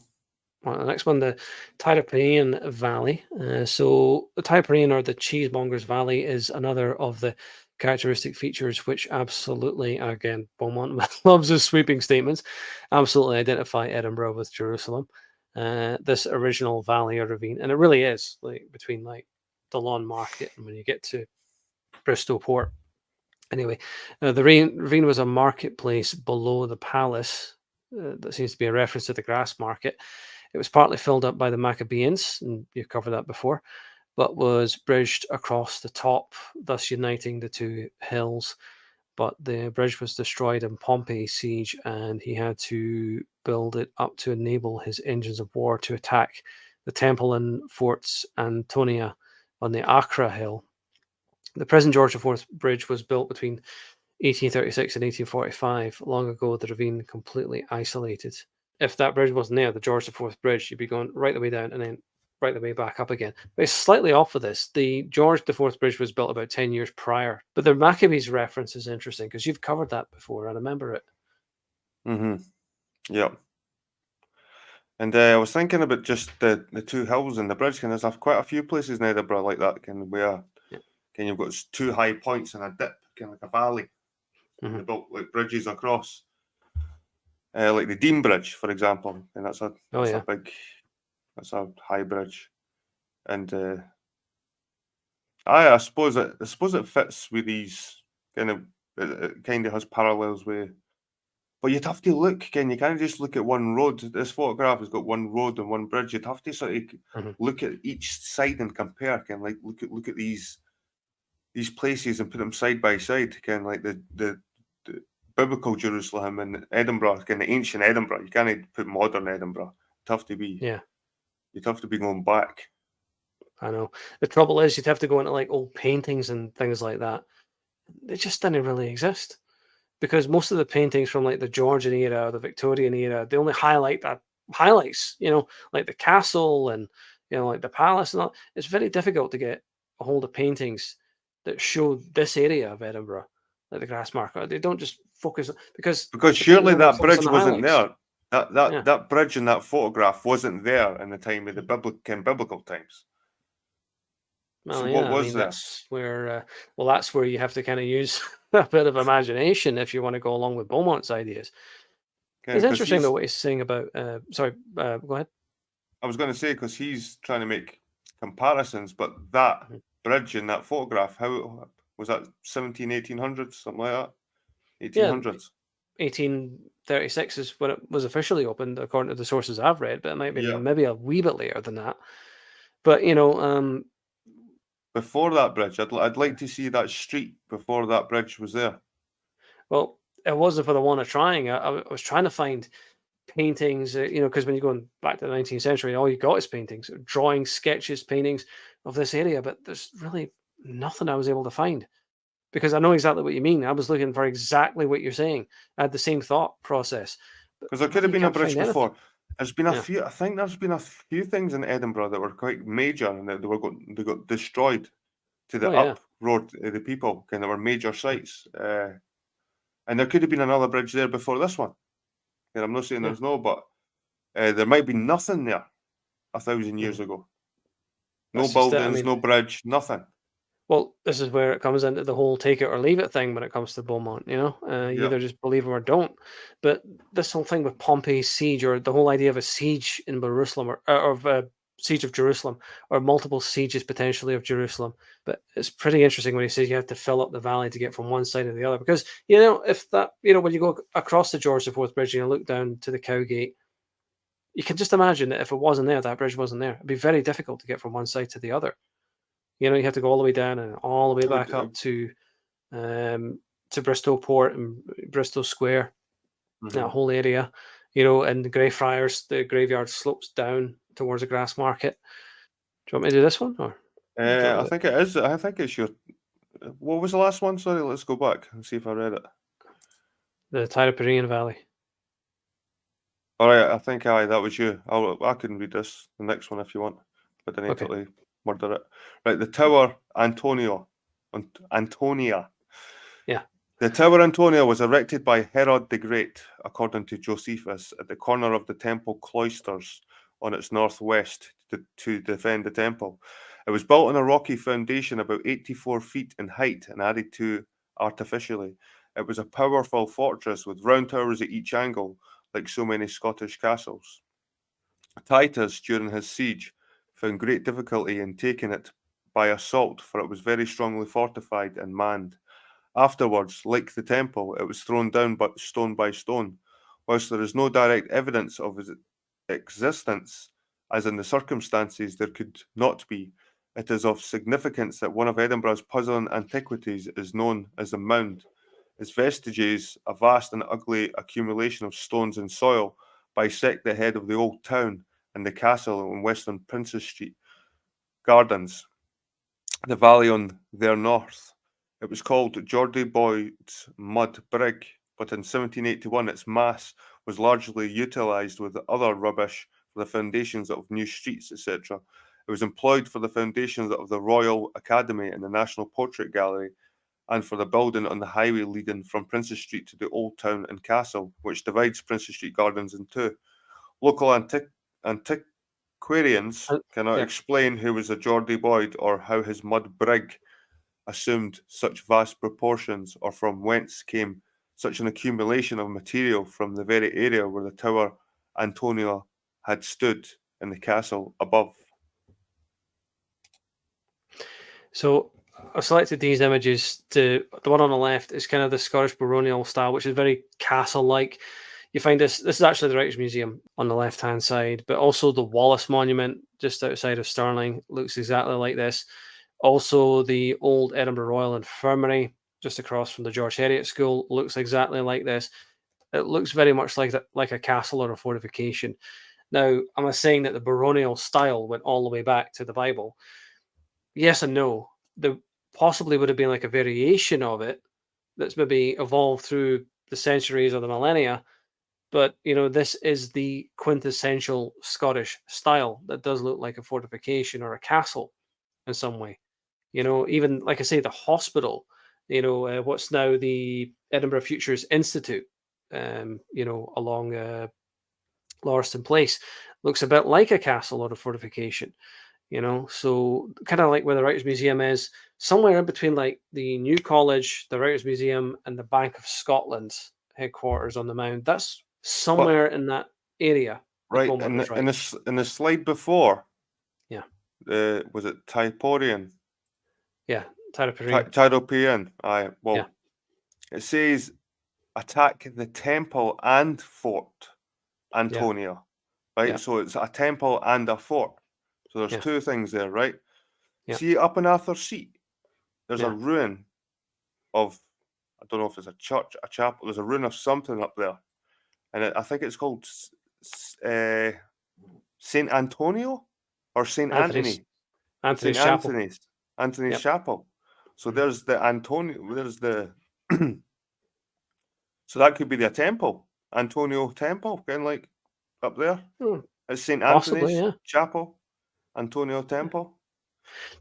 So the next one, the Tyropæan Valley. So the Tyropæan, or the Cheesemongers Valley, is another of the characteristic features which absolutely, again, Beaumont loves his sweeping statements, absolutely identify Edinburgh with Jerusalem. This original valley or ravine, and it really is like between like the Lawn Market and when you get to Bristol Port. Anyway, the ravine was a marketplace below the palace. That seems to be a reference to the grass market. It was partly filled up by the Maccabeans, and you've covered that before, but was bridged across the top, thus uniting the two hills. But the bridge was destroyed in Pompey's siege, and he had to build it up to enable his engines of war to attack the temple and forts Antonia on the Acra hill. The present George IV Bridge was built between 1836 and 1845. Long ago, the ravine completely isolated. If that bridge wasn't there, the George IV Bridge, you'd be going right the way down and then right the way back up again. But it's slightly off of this. The George IV Bridge was built about 10 years prior. But the Maccabees reference is interesting because you've covered that before. I remember it. Mm-hmm. Yep. And I was thinking about just the two hills and the bridge. And there's quite a few places in Edinburgh like that, where you've got two high points and a dip, kind of like a valley. And they built like bridges across, like the Dean Bridge, for example. And that's a high bridge. And I suppose it fits with these kind of. It kind of has parallels with. But you'd have to look, Ken. You can't just look at one road. This photograph has got one road and one bridge. You'd have to sort of look at each side and compare. Ken, like look at these places and put them side by side. Ken, like the biblical Jerusalem and Edinburgh, kind of ancient Edinburgh. You can't put modern Edinburgh. You'd have to be. Yeah. You'd have to be going back. I know. The trouble is you'd have to go into like old paintings and things like that. They just didn't really exist. Because most of the paintings from like the Georgian era or the Victorian era, they only highlight that highlights, like the castle and like the palace and all. It's very difficult to get a hold of paintings that show this area of Edinburgh, like the grass market. They don't just focus because the painting Surely only that focus on bridge the wasn't highlights. there. That Yeah. that bridge in that photograph wasn't there in the time of the biblical times. So Well, what yeah, I was mean there? that's where that's where you have to kind of use a bit of imagination if you want to go along with Beaumont's ideas. It's Because interesting though he's. what he's saying about. Sorry, go ahead. I was going to say because he's trying to make comparisons, but that Mhm. bridge in that photograph, how was that 1800s, something like that? Yeah, 1800s. 1836 is when it was officially opened, according to the sources I've read, but it might have Yeah. been maybe a wee bit later than that. But before that bridge. I'd like to see that street before that bridge was there. Well, it wasn't for the one of trying. I was trying to find paintings, because when you're going back to the 19th century, all you got is paintings, drawings, sketches, paintings of this area, but there's really nothing I was able to find. Because I know exactly what you mean. I was looking for exactly what you're saying. I had the same thought process, but Because there could really have you been a can't bridge find anything. before. There's been a Yeah. few. I think there's been a few things in Edinburgh that were quite major, and that they got destroyed to Oh the yeah. up road of the people. Kind of were major Yeah. sites. And there could have been another bridge there before this one. And I'm not saying Yeah. there's no, but there might be nothing there 1,000 years Mhm. ago. No That's just it. I buildings, mean, no bridge, nothing. well, this is where it comes into the whole take it or leave it thing when it comes to Beaumont. You Yeah. either just believe them or don't. But this whole thing with Pompey's siege, or the whole idea of a siege in Jerusalem, or of a siege of Jerusalem, or multiple sieges potentially of Jerusalem. But it's pretty interesting when he says you have to fill up the valley to get from one side to the other. Because if that, when you go across the George IV Bridge and you look down to the Cowgate, you can just imagine that if it wasn't there, that bridge wasn't there. It'd be very difficult to get from one side to the other. You have to go all the way down and all the way It would, back up to Bristol Port and Bristol Square, that mhm. whole area, and the Greyfriars, the graveyard slopes down towards the Grass Market. Do you want me to do this one, or do you I want think it is. I think it's your. What was the last one? Sorry, let's go back and see if I read it. the Tyropyrean Valley? All right, I think that was you. I can read this, the next one if you want, but I need Okay. to murder it. Right, the Tower Antonia. Yeah. The Tower Antonia was erected by Herod the Great, according to Josephus, at the corner of the temple cloisters on its northwest to defend the temple. It was built on a rocky foundation about 84 feet in height and added to artificially. It was a powerful fortress with round towers at each angle, like so many Scottish castles. Titus, during his siege, found great difficulty in taking it by assault, for it was very strongly fortified and manned. Afterwards, like the temple, it was thrown down stone by stone. Whilst there is no direct evidence of its existence, as in the circumstances there could not be, it is of significance that one of Edinburgh's puzzling antiquities is known as the Mound. Its vestiges, a vast and ugly accumulation of stones and soil, bisect the head of the old town and the castle on Western Princes Street Gardens, the valley on their north. It was called Geordie Boyd's Mud Brig, but in 1781 its mass was largely utilised with other rubbish for the foundations of new streets, etc. It was employed for the foundations of the Royal Academy and the National Portrait Gallery, and for the building on the highway leading from Princes Street to the Old Town and Castle, which divides Princes Street Gardens in two. Local antiquarians cannot Yeah. explain who was a Geordie Boyd or how his mud brig assumed such vast proportions, or from whence came such an accumulation of material from the very area where the Tower Antonia had stood in the castle above. So I've selected these images. The one on the left is kind of the Scottish baronial style, which is very castle-like. You find this is actually the Writers' Museum on the left-hand side, but also the Wallace Monument just outside of Stirling looks exactly like this. Also, the old Edinburgh Royal Infirmary just across from the George Heriot School looks exactly like this. It looks very much like a castle or a fortification. Now, am I saying that the baronial style went all the way back to the Bible? Yes and no. There possibly would have been like a variation of it that's maybe evolved through the centuries or the millennia. But this is the quintessential Scottish style that does look like a fortification or a castle in some way. Even like I say, the hospital. What's now the Edinburgh Futures Institute. Along Lauriston Place, looks a bit like a castle or a fortification. So kind of like where the Writers' Museum is, somewhere in between like the New College, the Writers' Museum, and the Bank of Scotland's headquarters on the Mound. That's But somewhere in that area that right Beaumont is right. in the slide before, Yeah. was it Typorian? Yeah. Tyropyrean. Tyropean. Yeah. It says attack the temple and fort Yeah. Antonia, right? Yeah. So it's a temple and a fort. So there's Yeah. two things there, right? See up in Arthur's Seat, there's a Yeah. ruin of, I don't know if it's a church, a chapel. There's a ruin of something up there, and I think it's called Saint Antonio or Saint Anthony's Saint Chapel. Anthony's Yep. Chapel. So Mhm. there's the Antonio. There's the so that could be the temple, Antonio Temple, kind of like up there. Hmm, It's Saint possibly, Anthony's yeah. Chapel, Antonio Temple.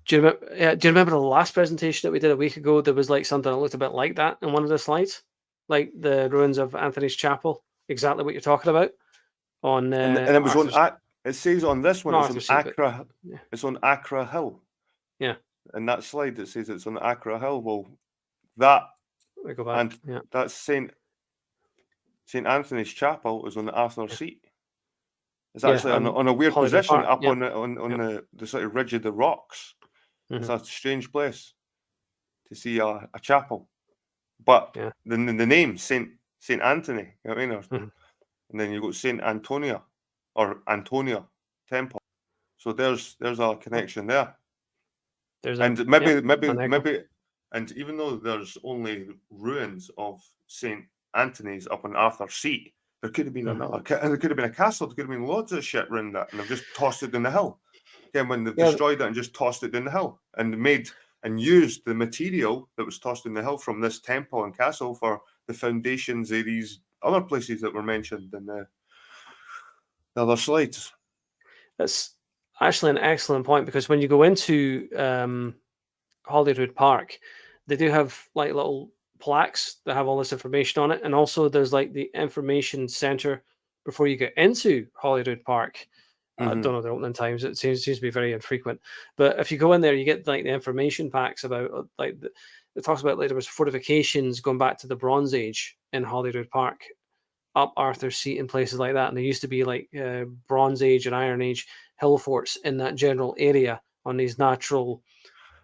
Do you remember? Yeah, do you remember the last presentation that we did a week ago? There was like something that looked a bit like that in one of the slides, like the ruins of Anthony's Chapel. Exactly what you're talking about on And it was on Arthur's, it says on this one not it's on Arthur's Seat, but Accra. yeah, It's on Accra Hill. yeah. In that slide it says it's on Accra Hill. Well, that We go back. and Yeah, that's Saint Anthony's Chapel is on the Arthur's yeah, Seat. It's yeah. actually on a weird Holyrood position Park. up Yeah, on on yeah. the sort of ridge of the rocks. It's Hmm. a strange place to see a chapel. But Yeah. the name Saint Anthony, you know what I mean? Hmm. And then you got Saint Antonia or Antonia Temple. So there's a connection there. There's a And yep, an echo. and even though there's only ruins of Saint Anthony's up on Arthur's Seat, there could have been Hmm. there could have been a castle, there could have been loads of shit around that, and they've just tossed it down the hill. Then when they've Yeah, destroyed it and just tossed it down the hill and made and used the material that was tossed in the hill from this temple and castle for the foundations of these other places that were mentioned in the other slides. that's actually an excellent point because when you go into Holyrood Park, they do have like little plaques that have all this information on it, and also there's like the information center before you get into Holyrood Park. I Mm-hmm. don't know the opening times; it seems to be very infrequent. But if you go in there, you get like the information packs about it talks about like there was fortifications going back to the Bronze Age in Holyrood Park, up Arthur's Seat and places like that, and there used to be like Bronze Age and Iron Age hill forts in that general area on these natural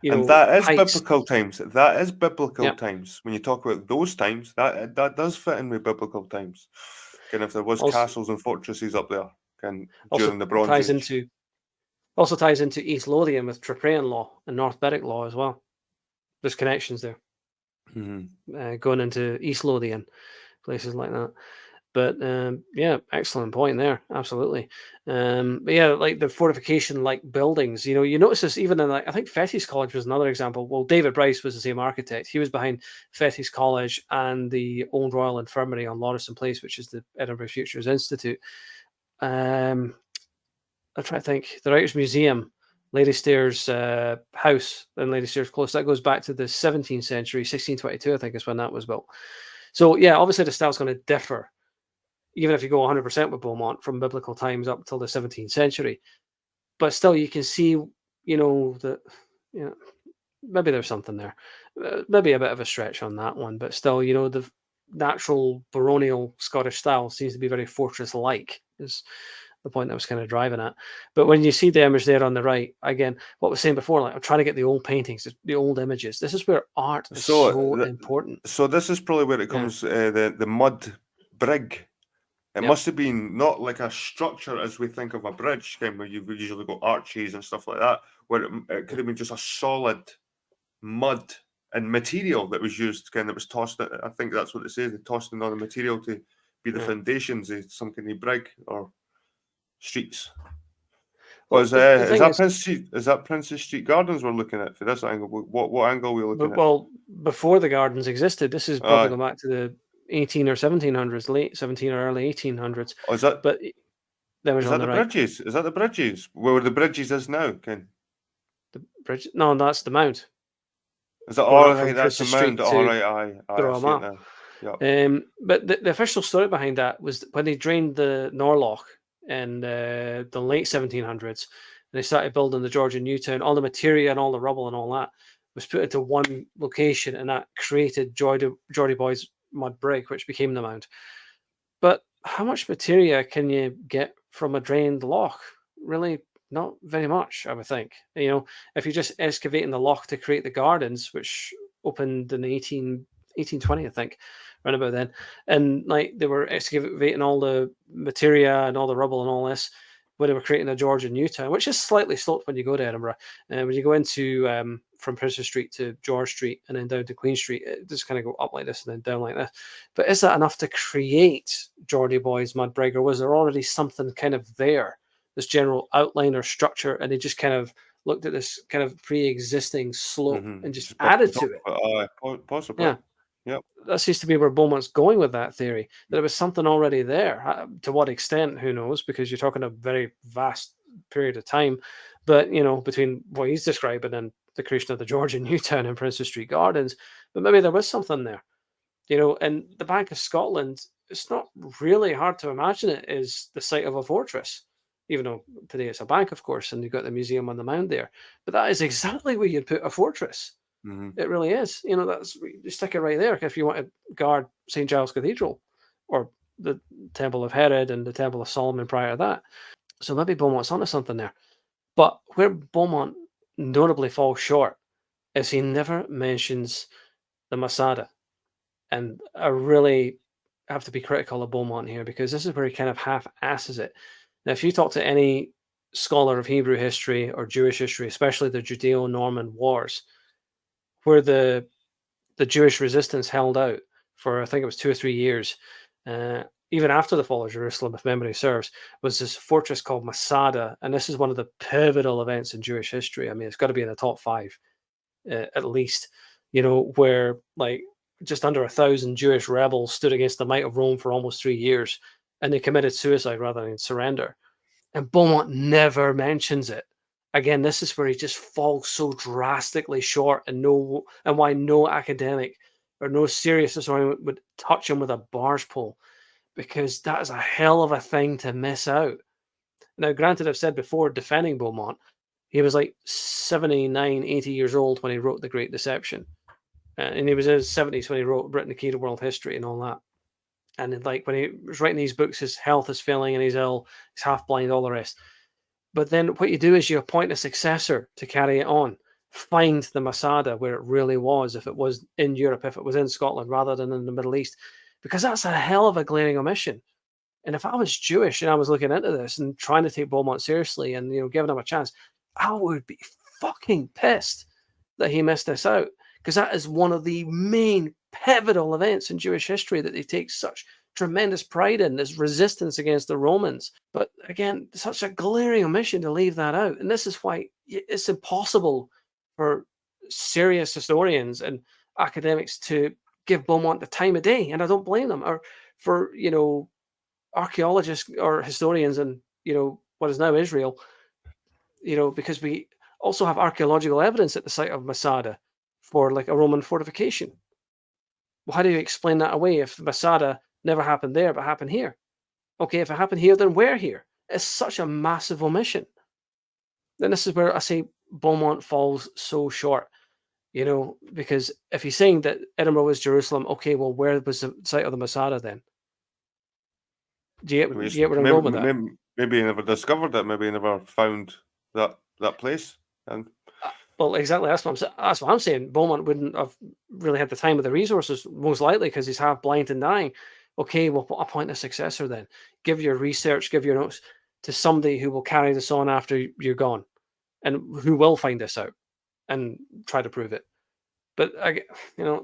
And that is heights. biblical times. That is biblical Yep. times. When you talk about those times, that does fit in with biblical times. Kind of if there was Also, castles and fortresses up there, kind also during the Bronze ties Age. into also ties into East Lothian with Trapraean law and North Berwick law as well. There's connections there going into East Lothian, places like that. But yeah, excellent point there. Absolutely. But yeah, like the fortification like buildings, you notice this even in like I think Fettes College was another example. Well, David Bryce was the same architect. He was behind Fettes College and the Old Royal Infirmary on Lauriston Place, which is the Edinburgh Futures Institute. I'm trying to think. The Writers' Museum, Lady Stairs house and Lady Stairs Close, that goes back to the 17th century, 1622, I think is when that was built. So yeah, obviously the style's going to differ even if you go 100% with Beaumont from biblical times up till the 17th century. But still, you can see, that, maybe there's something there. Maybe a bit of a stretch on that one, but still, the natural baronial Scottish style seems to be very fortress-like, is the point I was kind of driving at. But when you see the image there on the right, again, what I was saying before, like I'm trying to get the old paintings, the old images. This is where art is so important. So this is probably where it Yeah. comes. The mud brig. It Yep. must have been not like a structure as we think of a bridge, kind of where you've usually got arches and stuff like that, where it could have been just a solid mud and material that was used, kind of was tossed. I think that's what it says. They tossed in all the material to be the Yeah. foundations of some kind of brig or streets. Well, Was the thing is, is that Princess Street Gardens we're looking at for this angle? What angle are we looking at? well, before the gardens existed, this is probably going back to the 18 or 1700s, late 17 or early 1800s. Oh, is that But there was is on that the the right. bridges? Is that the bridges? Where the bridges is now, Ken? The bridge. No, that's the Mount. Is that Going all up from right? That's the Princess mound. Street All to right, aye, the I Royal see it Mile. now. Yeah. But the official story behind that was when they drained the Norloch in the late 1700s, and they started building the Georgian Newtown. All the materia and all the rubble and all that was put into one location, and that created Geordie Boy's mud brig, which became the Mount. But how much materia can you get from a drained loch? Really, not very much, I would think. If you're just excavating the loch to create the gardens, which opened in 1820, I think, around about then, and like they were excavating all the materia and all the rubble and all this, when they were creating a Georgian New Town, which is slightly sloped when you go to Edinburgh. And when you go into from Princess Street to George Street and then down to Queen Street, it just kind of go up like this and then down like this. But is that enough to create Geordie Boys Mudbrake, or was there already something kind of there, this general outline or structure, and they just kind of looked at this kind of pre-existing slope and just added to it? Possibly. Yeah. Yep. That seems to be where Beaumont's going with that theory, that there was something already there. To what extent, who knows, because you're talking a very vast period of time. But, between what he's describing and the creation of the Georgian New Town and Princess Street Gardens, but maybe there was something there. And the Bank of Scotland, it's not really hard to imagine it is the site of a fortress, even though today it's a bank, of course, and you've got the museum on the mound there. But that is exactly where you'd put a fortress. It really is. That's, you stick it right there if you want to guard St. Giles Cathedral or the Temple of Herod and the Temple of Solomon prior to that. So maybe Beaumont's onto something there. But where Beaumont notably falls short is he never mentions the Masada. And I really have to be critical of Beaumont here, because this is where he kind of half-asses it. Now, if you talk to any scholar of Hebrew history or Jewish history, especially the Judeo-Norman Wars, where the Jewish resistance held out for, I think it was 2 or 3 years, even after the fall of Jerusalem, if memory serves, was this fortress called Masada. And this is one of the pivotal events in Jewish history. I mean, it's got to be in the top 5, at least, where like just under 1,000 Jewish rebels stood against the might of Rome for almost 3 years, and they committed suicide rather than surrender. And Beaumont never mentions it. Again, this is where he just falls so drastically short, and why no academic or no serious historian would touch him with a barge pole, because that is a hell of a thing to miss out. Now, granted, I've said before, defending Beaumont, he was like 79, 80 years old when he wrote The Great Deception. And he was in his 70s when he wrote Britain, the Key to World History and all that. And like when he was writing these books, his health is failing and he's ill, he's half blind, all the rest. But then what you do is you appoint a successor to carry it on. Find the Masada where it really was, if it was in Europe, if it was in Scotland rather than in the Middle East, because that's a hell of a glaring omission. And if I was Jewish and I was looking into this and trying to take Beaumont seriously and giving him a chance, I would be fucking pissed that he missed this out, because that is one of the main pivotal events in Jewish history that they take such tremendous pride in, this resistance against the Romans. But again, such a glaring omission to leave that out. And this is why it's impossible for serious historians and academics to give Beaumont the time of day. And I don't blame them. Or for, archaeologists or historians in, what is now Israel, because we also have archaeological evidence at the site of Masada for like a Roman fortification. Well, how do you explain that away if the Masada never happened there but happened here? Okay, if it happened here, then where here? It's such a massive omission. Then this is where I say Beaumont falls so short, because if he's saying that Edinburgh was Jerusalem, okay, well, where was the site of the Masada then? Do you get where I'm going with that? Maybe he never discovered it. Maybe he never found that place. And well, exactly. That's what I'm saying. Beaumont wouldn't have really had the time or the resources, most likely, because he's half blind and dying. Okay, well, appoint a successor then. Give your research, give your notes to somebody who will carry this on after you're gone, and who will find this out and try to prove it. But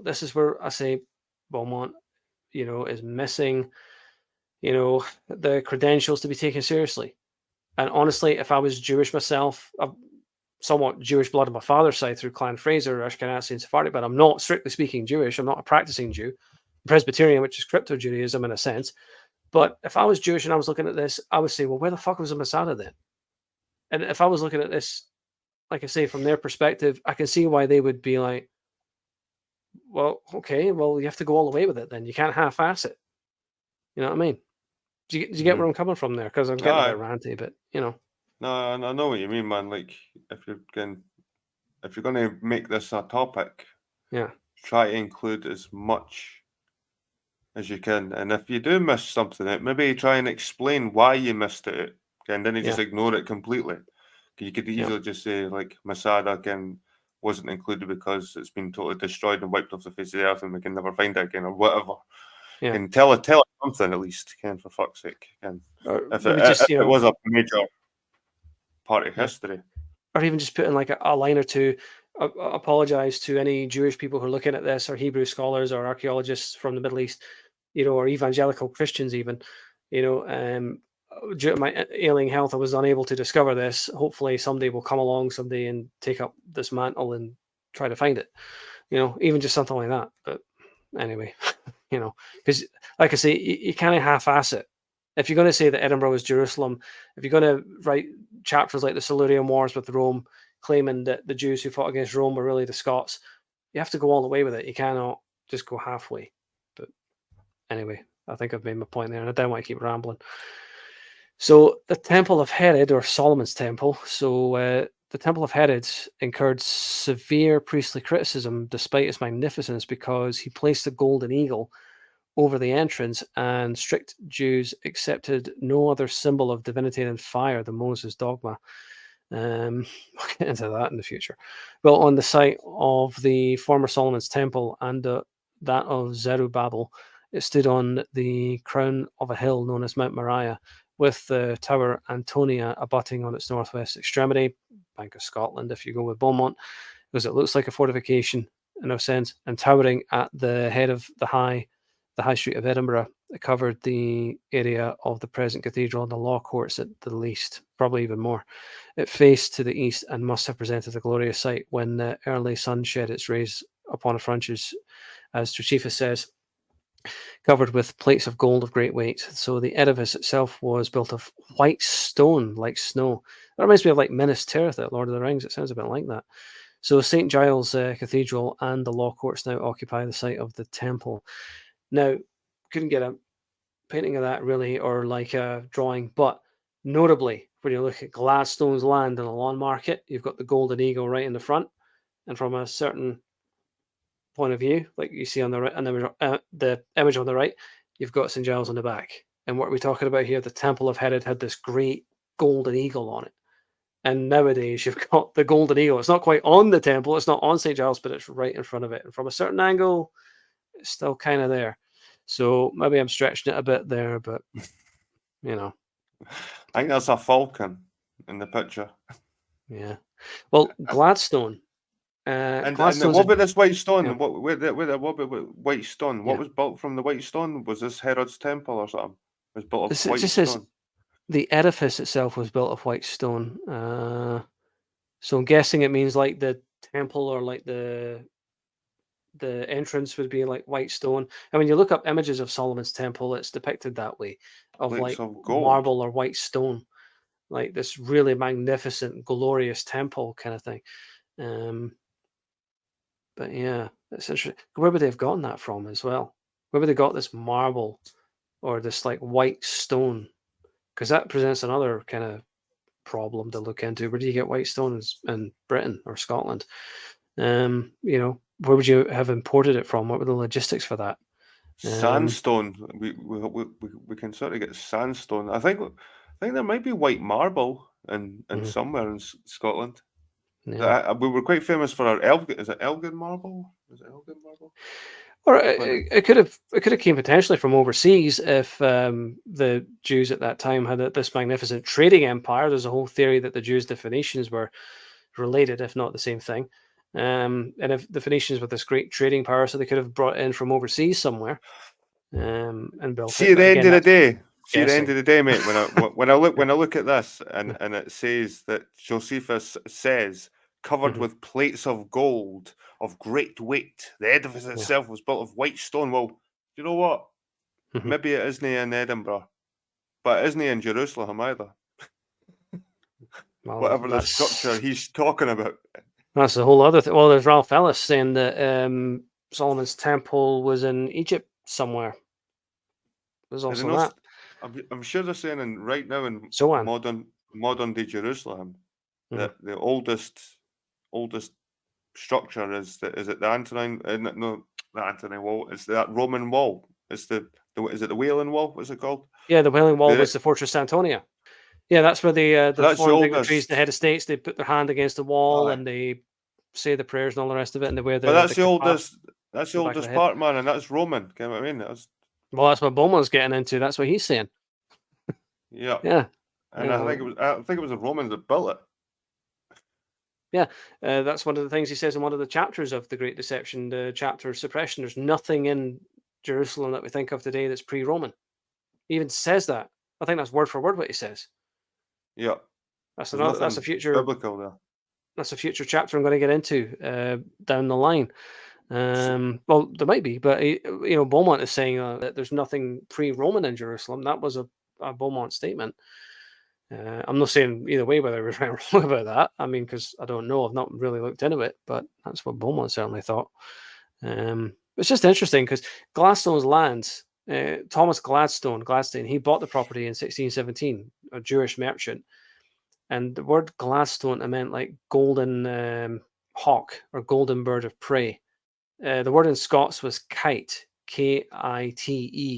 this is where I say Beaumont, is missing, the credentials to be taken seriously. And honestly, if I was Jewish myself, I've somewhat Jewish blood on my father's side through Clan Fraser, Ashkenazi, and Sephardic, but I'm not strictly speaking Jewish. I'm not a practicing Jew. Presbyterian, which is crypto-Judaism in a sense. But if I was Jewish and I was looking at this, I would say, well, where the fuck was the Masada then? And if I was looking at this, like I say, from their perspective, I can see why they would be like, well, okay, well, you have to go all the way with it then. You can't half-ass it. You know what I mean? Do you get where I'm coming from there? Because I'm getting a bit ranty, but, No, I know what you mean, man. Like, if you're going to make this a topic, try to include as much as you can. And if you do miss something out, maybe try and explain why you missed it, and then you just ignore it completely. You could easily just say, like, Masada again wasn't included because it's been totally destroyed and wiped off the face of the earth and we can never find it again, or whatever. And tell it something at least, for fuck's sake. And if it was a major part of history. Or even just putting like a line or two, apologize to any Jewish people who are looking at this, or Hebrew scholars or archaeologists from the Middle East, or evangelical Christians even, due to my ailing health, I was unable to discover this. Hopefully somebody will come along someday and take up this mantle and try to find it, even just something like that. But anyway, because like I say, you kind of half-ass it. If you're going to say that Edinburgh was Jerusalem, if you're going to write chapters like the Silurian Wars with Rome, claiming that the Jews who fought against Rome were really the Scots, you have to go all the way with it. You cannot just go halfway. But anyway, I think I've made my point there, and I don't want to keep rambling. So the Temple of Herod, or Solomon's Temple, the Temple of Herod incurred severe priestly criticism despite its magnificence because he placed a golden eagle over the entrance, and strict Jews accepted no other symbol of divinity than fire, the Moses dogma. We'll get into that in the future. Well, on the site of the former Solomon's Temple and that of Zerubbabel, it stood on the crown of a hill known as Mount Moriah, with the Tower Antonia abutting on its northwest extremity, Bank of Scotland if you go with Beaumont, because it looks like a fortification in a sense, and towering at the head of the High Street of Edinburgh. It covered the area of the present cathedral and the law courts at the least, probably even more. It faced to the east and must have presented a glorious sight when the early sun shed its rays upon a frontage, as Josephus says, covered with plates of gold of great weight. So the edifice itself was built of white stone like snow. That reminds me of like Minas Tirith at Lord of the Rings. It sounds a bit like that. So St. Giles Cathedral and the law courts now occupy the site of the temple. Now, couldn't get a painting of that really, or like a drawing, but notably, when you look at Gladstone's land in the lawn market, you've got the golden eagle right in the front, and from a certain point of view, like you see on the right, and the image on the right, you've got St. Giles on the back. And what we're talking about here, the Temple of Herod had this great golden eagle on it. And nowadays you've got the golden eagle. It's not quite on the temple, it's not on St. Giles, but it's right in front of it. And from a certain angle, it's still kind of there. So maybe I'm stretching it a bit there, but I think that's a falcon in the picture. Yeah. Well, Gladstone. And what about this white stone? Yeah. What about white stone? What was built from the white stone? Was this Herod's temple or something? It was built of white stone. The edifice itself was built of white stone. So I'm guessing it means like the temple, or like the entrance would be like white stone. And when you look up images of Solomon's temple, it's depicted that way, of like marble or white stone, like this really magnificent, glorious temple kind of thing. But yeah, it's interesting. Where would they have gotten that from as well? Where would they got this marble or this like white stone? Because that presents another kind of problem to look into. Where do you get white stones in Britain or Scotland? Where would you have imported it from? What were the logistics for that? Sandstone. We can sort of get sandstone. I think there might be white marble in somewhere in Scotland. Yeah. We were quite famous for our Elgin. Is it Elgin marble? Or it could have came potentially from overseas if the Jews at that time had this magnificent trading empire. There's a whole theory that the Jews, the Phoenicians, were related, if not the same thing. And if the Phoenicians were this great trading power, so they could have brought it in from overseas somewhere and built it. See, at the end of the day, mate, when I look at this and it says that Josephus says, covered with plates of gold of great weight. The edifice itself was built of white stone. Well, you know what? Maybe it isn't in Edinburgh, but it isn't in Jerusalem either. Well, whatever the structure he's talking about. That's a whole other thing. Well, there's Ralph Ellis saying that Solomon's Temple was in Egypt somewhere. There's also that. I'm sure they're saying right now in modern day Jerusalem that the oldest structure is it the Antonine? No, the Antonine Wall. It's that Roman wall. It's is it the Wailing Wall? What's it called? Yeah, the Wailing Wall was the Fortress Antonia. Yeah, that's where the foreign dignitaries, the head of states, they put their hand against the wall and they say the prayers and all the rest of it, and they wear the. But that's the oldest. That's the oldest part, man, and that's Roman. You know what I mean? Well, that's what Beaumont's getting into. That's what he's saying. Yeah. Yeah. And I think it was the Romans that built it. Yeah, that's one of the things he says in one of the chapters of the Great Deception, the chapter of suppression. There's nothing in Jerusalem that we think of today that's pre-Roman. He even says that. I think that's word for word what he says. Yeah, That's there's another. nothing That's a future. biblical there. That's a future chapter I'm going to get into down the line. Well, there might be, but Beaumont is saying that there's nothing pre-Roman in Jerusalem. That was a Beaumont statement. I'm not saying either way whether we're right or wrong about that. I mean, because I don't know. I've not really looked into it, but that's what Beaumont certainly thought. It's just interesting because Gladstone's lands, Thomas Gladstone, he bought the property in 1617, a Jewish merchant. And the word Gladstone meant like golden hawk or golden bird of prey. The word in Scots was kite, Kite,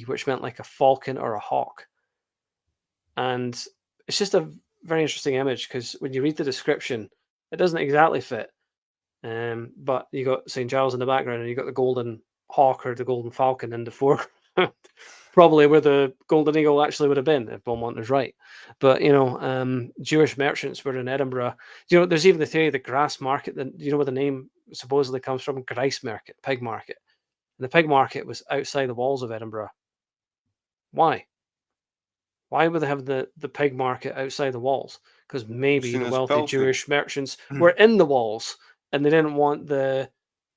which meant like a falcon or a hawk. And it's just a very interesting image because when you read the description, it doesn't exactly fit. But you got St. Giles in the background and you got the golden hawk or the golden falcon in the foreground. Probably where the golden eagle actually would have been if Beaumont is right. But Jewish merchants were in Edinburgh. There's even the theory of the grass market. Where the name supposedly comes from? Grace market, pig market. And the pig market was outside the walls of Edinburgh. Why? Why would they have the pig market outside the walls? Because maybe the wealthy Jewish merchants were in the walls and they didn't want the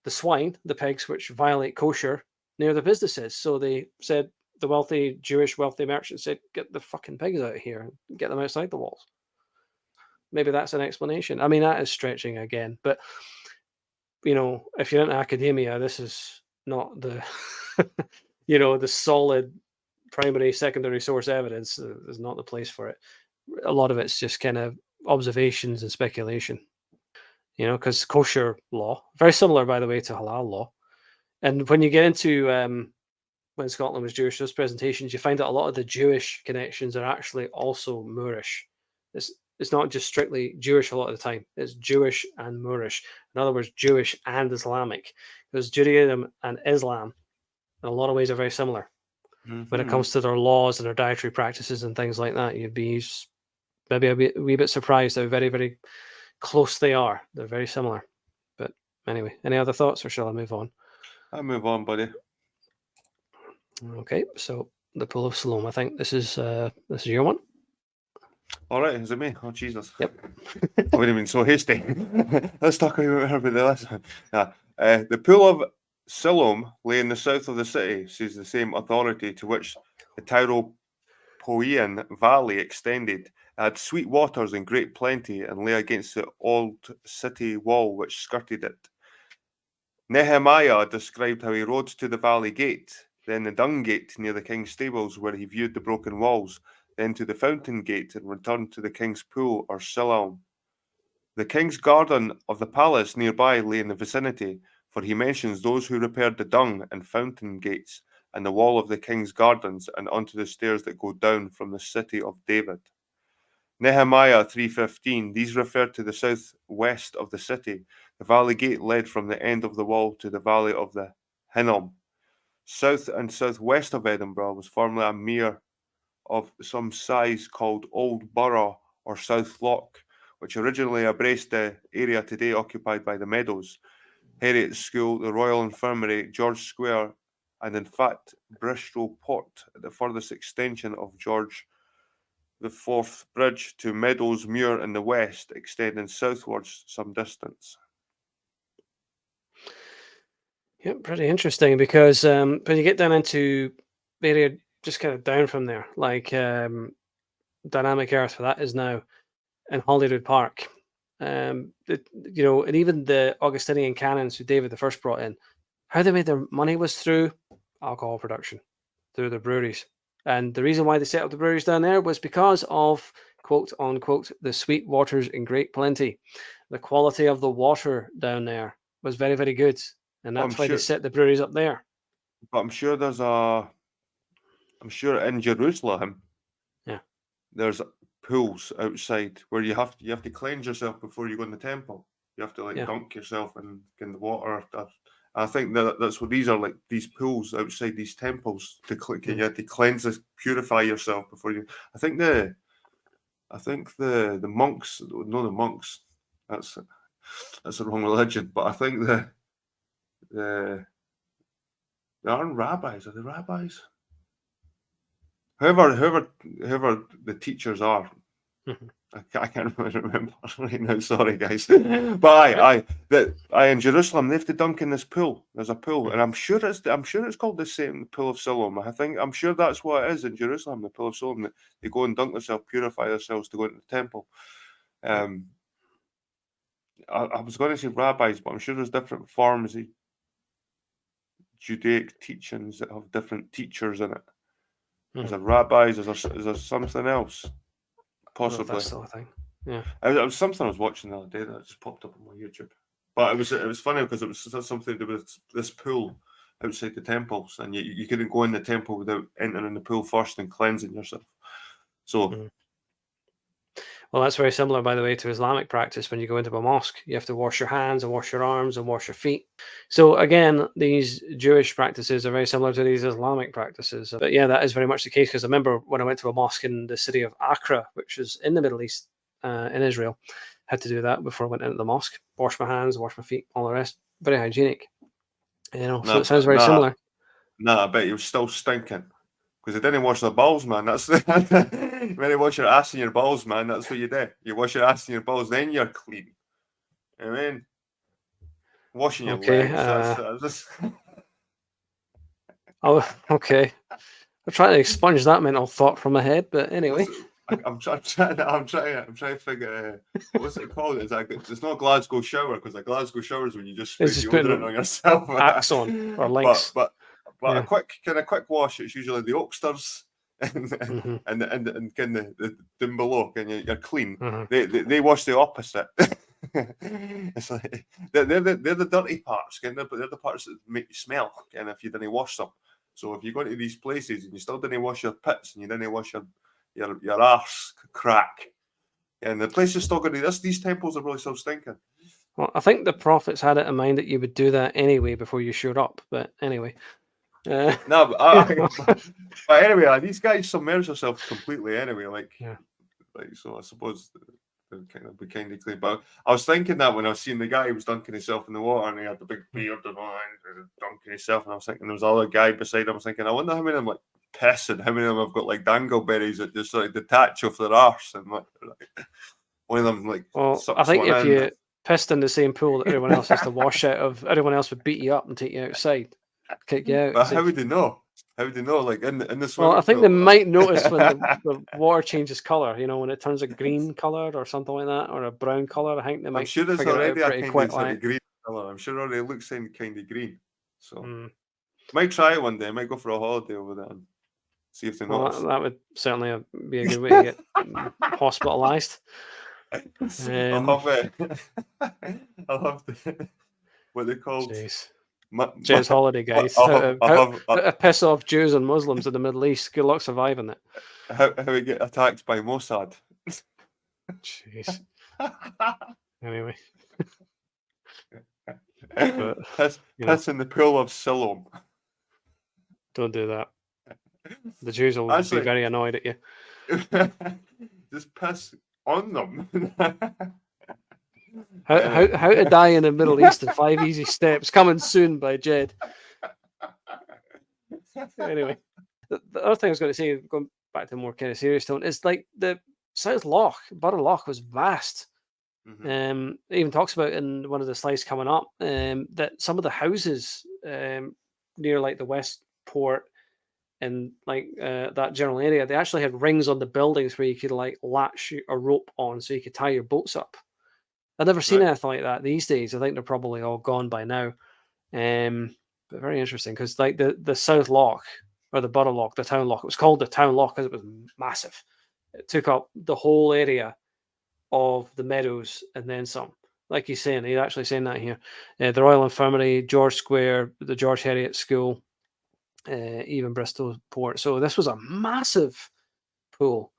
swine, the pigs, which violate kosher, near the businesses. So they said, the wealthy Jewish merchants said, get the fucking pigs out of here and get them outside the walls. Maybe that's an explanation. I mean, that is stretching again. But, if you're into academia, this is not the, the solid primary, secondary source evidence. Is not the place for it. A lot of it's just kind of observations and speculation. Because kosher law, very similar, by the way, to halal law. And when you get into when Scotland was Jewish, those presentations, you find that a lot of the Jewish connections are actually also Moorish. It's not just strictly Jewish a lot of the time. It's Jewish and Moorish. In other words, Jewish and Islamic. Because Judaism and Islam, in a lot of ways, are very similar. When it comes to their laws and their dietary practices and things like that, you'd be maybe a wee bit surprised how very, very close they are. They're very similar. But anyway, any other thoughts, or shall I move on? I'll move on, buddy. Okay, so the Pool of Shalom. I think this is your one. All right, is it me? Oh, Jesus. Yep. I wouldn't have been so hasty. Let's talk about the last one. The Pool of Shalom lay in the south of the city, says the same authority to which the Tyropoean Valley extended. It had sweet waters in great plenty and lay against the old city wall which skirted it. Nehemiah described how he rode to the valley gate, then the dung gate near the king's stables where he viewed the broken walls, then to the fountain gate and returned to the king's pool or Shalom. The king's garden of the palace nearby lay in the vicinity, for he mentions those who repaired the dung and fountain gates and the wall of the king's gardens and onto the stairs that go down from the city of David. Nehemiah 3:15, these referred to the southwest of the city. The valley gate led from the end of the wall to the valley of the Hinnom. South and southwest of Edinburgh was formerly a mere of some size called Old Borough or South Loch, which originally embraced the area today occupied by the Meadows, Heriot's School, the Royal Infirmary, George Square, and in fact Bristol Port, the furthest extension of George the Fourth Bridge to Meadows Muir in the west, extending southwards some distance. Yeah, pretty interesting because when you get down into the area just kind of down from there, like Dynamic Earth, where that is now, in Holyrood Park, and even the Augustinian canons who David I brought in, how they made their money was through alcohol production, through the breweries. And the reason why they set up the breweries down there was because of, quote unquote, the sweet waters in great plenty. The quality of the water down there was very, very good. And that's why they set the breweries up there. But I'm sure in Jerusalem, there's pools outside where you have to cleanse yourself before you go in the temple. You have to dunk yourself in the water. I think that's what these are, like these pools outside these temples. You have to cleanse, purify yourself before you. I think I think the monks, no, the monks. That's the wrong religion. But I think the they aren't rabbis. Are they rabbis? Whoever the teachers are. Mhm. I can't really remember right now. Sorry, guys. But I in Jerusalem, they have to dunk in this pool. There's a pool, and I'm sure it's called the same Pool of Shalom. I'm sure that's what it is in Jerusalem, the Pool of Shalom. They go and dunk themselves, purify themselves to go into the temple. I was going to say rabbis, but I'm sure there's different forms of Judaic teachings that have different teachers in it. Is there rabbis? Is there something else? Possibly. That's still a thing. Yeah. It was something I was watching the other day that just popped up on my YouTube. But it was funny because it was something to do with this pool outside the temples, and you couldn't go in the temple without entering the pool first and cleansing yourself. So. Well, that's very similar, by the way, to Islamic practice. When you go into a mosque, you have to wash your hands and wash your arms and wash your feet. So again, these Jewish practices are very similar to these Islamic practices. But yeah, that is very much the case, because I remember when I went to a mosque in the city of Accra, which is in the Middle East, in Israel, I had to do that before I went into the mosque. Wash my hands, wash my feet, all the rest. Very hygienic. So it sounds very similar. Nah, I bet you're still stinking. Because they didn't wash their balls, man. That's when you wash your ass and your balls, man. That's what you do. You wash your ass and your balls, then you're clean. I mean, washing your legs. That's just... Oh, okay. I'm trying to expunge that mental thought from my head, but anyway. I'm trying to figure what's it called? It's not Glasgow shower, because a Glasgow shower is when you just spray deodorant on yourself. Axe on or Lynx. But a quick wash. It's usually the Oaksters and kind of the down below, and you're clean. They wash the opposite. It's like they're the dirty parts, but they're the parts that make you smell. And if you didn't wash them, so if you go into these places and you still didn't wash your pits and you didn't wash your arse crack, and the place is still going to these temples are really still stinking. Well, I think the prophets had it in mind that you would do that anyway before you showed up. But anyway. No, but anyway, these guys submerge themselves completely anyway. Like so, I suppose they're kind of clean. But I was thinking that when I was seeing the guy who was dunking himself in the water and he had the big beard and all that, dunking himself, and I was thinking there was another guy beside him. I was thinking, I wonder how many of them like piss and how many of them have got like dangleberries that just like detach off their arse, and like one of them like. Well, I think if you pissed in the same pool that everyone else has to wash out of, everyone else would beat you up and take you outside. Kick you out. But how would they know? How would they know? Like in the swimming Well, I think pool? they might notice when the water changes color. You know, when it turns a green color or something like that, or a brown color. I think they might. I'm sure it's figure already it out pretty quick. Like green color. I'm sure it already looks kind of green. So might try it one day. Might go for a holiday over there and see if they notice. That would certainly be a good way to get hospitalized. I'll have what they called. Jeez. Jed's holiday, guys. How piss off Jews and Muslims in the Middle East. Good luck surviving it. How we get attacked by Mossad. Jeez. Anyway. Piss in the Pool of Shalom. Don't do that. The Jews will be very annoyed at you. Just piss on them. How to die in the Middle East in 5 easy steps, coming soon by Ged. Anyway, the other thing I was going to say, going back to a more kind of serious tone, is like the South Loch, Borough Loch was vast. It even talks about in one of the slides coming up that some of the houses near like the West Port and like that general area, they actually had rings on the buildings where you could like latch a rope on so you could tie your boats up. I've never seen anything like that these days. I think they're probably all gone by now. But very interesting, because like the South Loch or the Borough Loch, the Town Loch, it was called the Town Loch because it was massive. It took up the whole area of the meadows and then some. Like he's saying, he's actually saying that here. The Royal Infirmary, George Square, the George Heriot School, even Bristol Port. So this was a massive pool.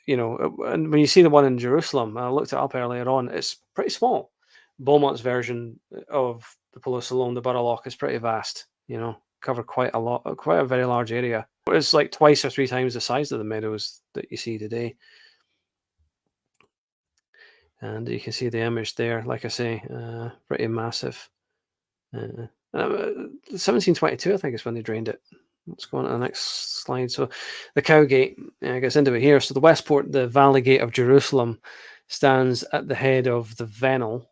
You know, and when you see the one in Jerusalem, I looked it up earlier on, it's pretty small. Beaumont's version of the Pool of Shalom, the Borough Loch, is pretty vast, you know. cover quite a very large area. It's like twice or three times the size of the meadows that you see today. And you can see the image there, like I say, pretty massive. 1722, I think, is when they drained it. Let's go on to the next slide. So the Cowgate gets into it here. So the Westport, the Valley Gate of Jerusalem, stands at the head of the Venel.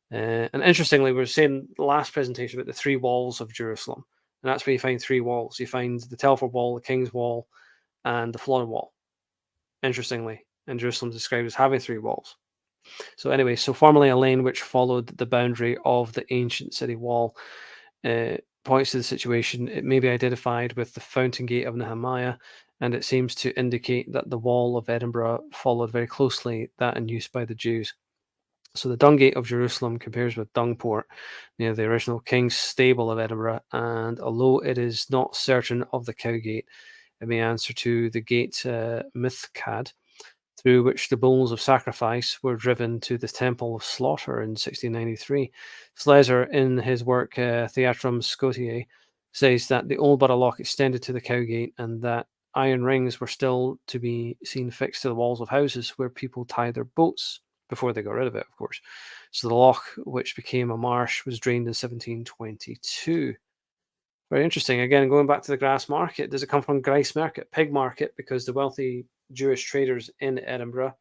And interestingly, we were saying the last presentation about the three walls of Jerusalem. And that's where you find three walls. You find the Telford Wall, the King's Wall, and the Florida Wall. Interestingly, and Jerusalem is described as having three walls. So anyway, so formerly a lane which followed the boundary of the ancient city wall points to the situation. It may be identified with the Fountain Gate of Nehemiah, and it seems to indicate that the wall of Edinburgh followed very closely that in use by the Jews. So the Dung Gate of Jerusalem compares with Dungport, near the original King's Stable of Edinburgh, and although it is not certain of the Cowgate, it may answer to the gate Mythcad, through which the bulls of sacrifice were driven to the Temple of Slaughter in 1693. Slezer, in his work Theatrum Scotiae, says that the old Borough Lock extended to the Cowgate and that iron rings were still to be seen fixed to the walls of houses where people tied their boats before they got rid of it, of course. So the loch, which became a marsh, was drained in 1722. Very interesting. Again, going back to the grass market, does it come from Grice Market, pig market, because the wealthy Jewish traders in Edinburgh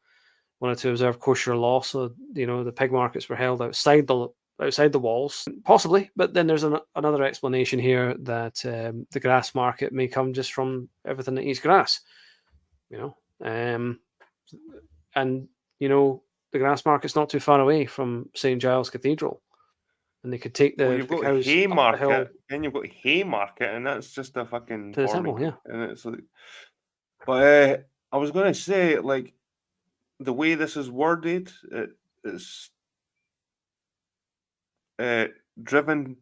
wanted to observe kosher law, so the pig markets were held outside the walls, possibly. But then there's another explanation here that the grass market may come just from everything that eats grass, and the grass market's not too far away from St. Giles Cathedral, and they could take the cows up the hill. Then you've got Haymarket, and that's just a fucking to the temple, yeah. And it's like, but I was going to say, like, the way this is worded, it's driven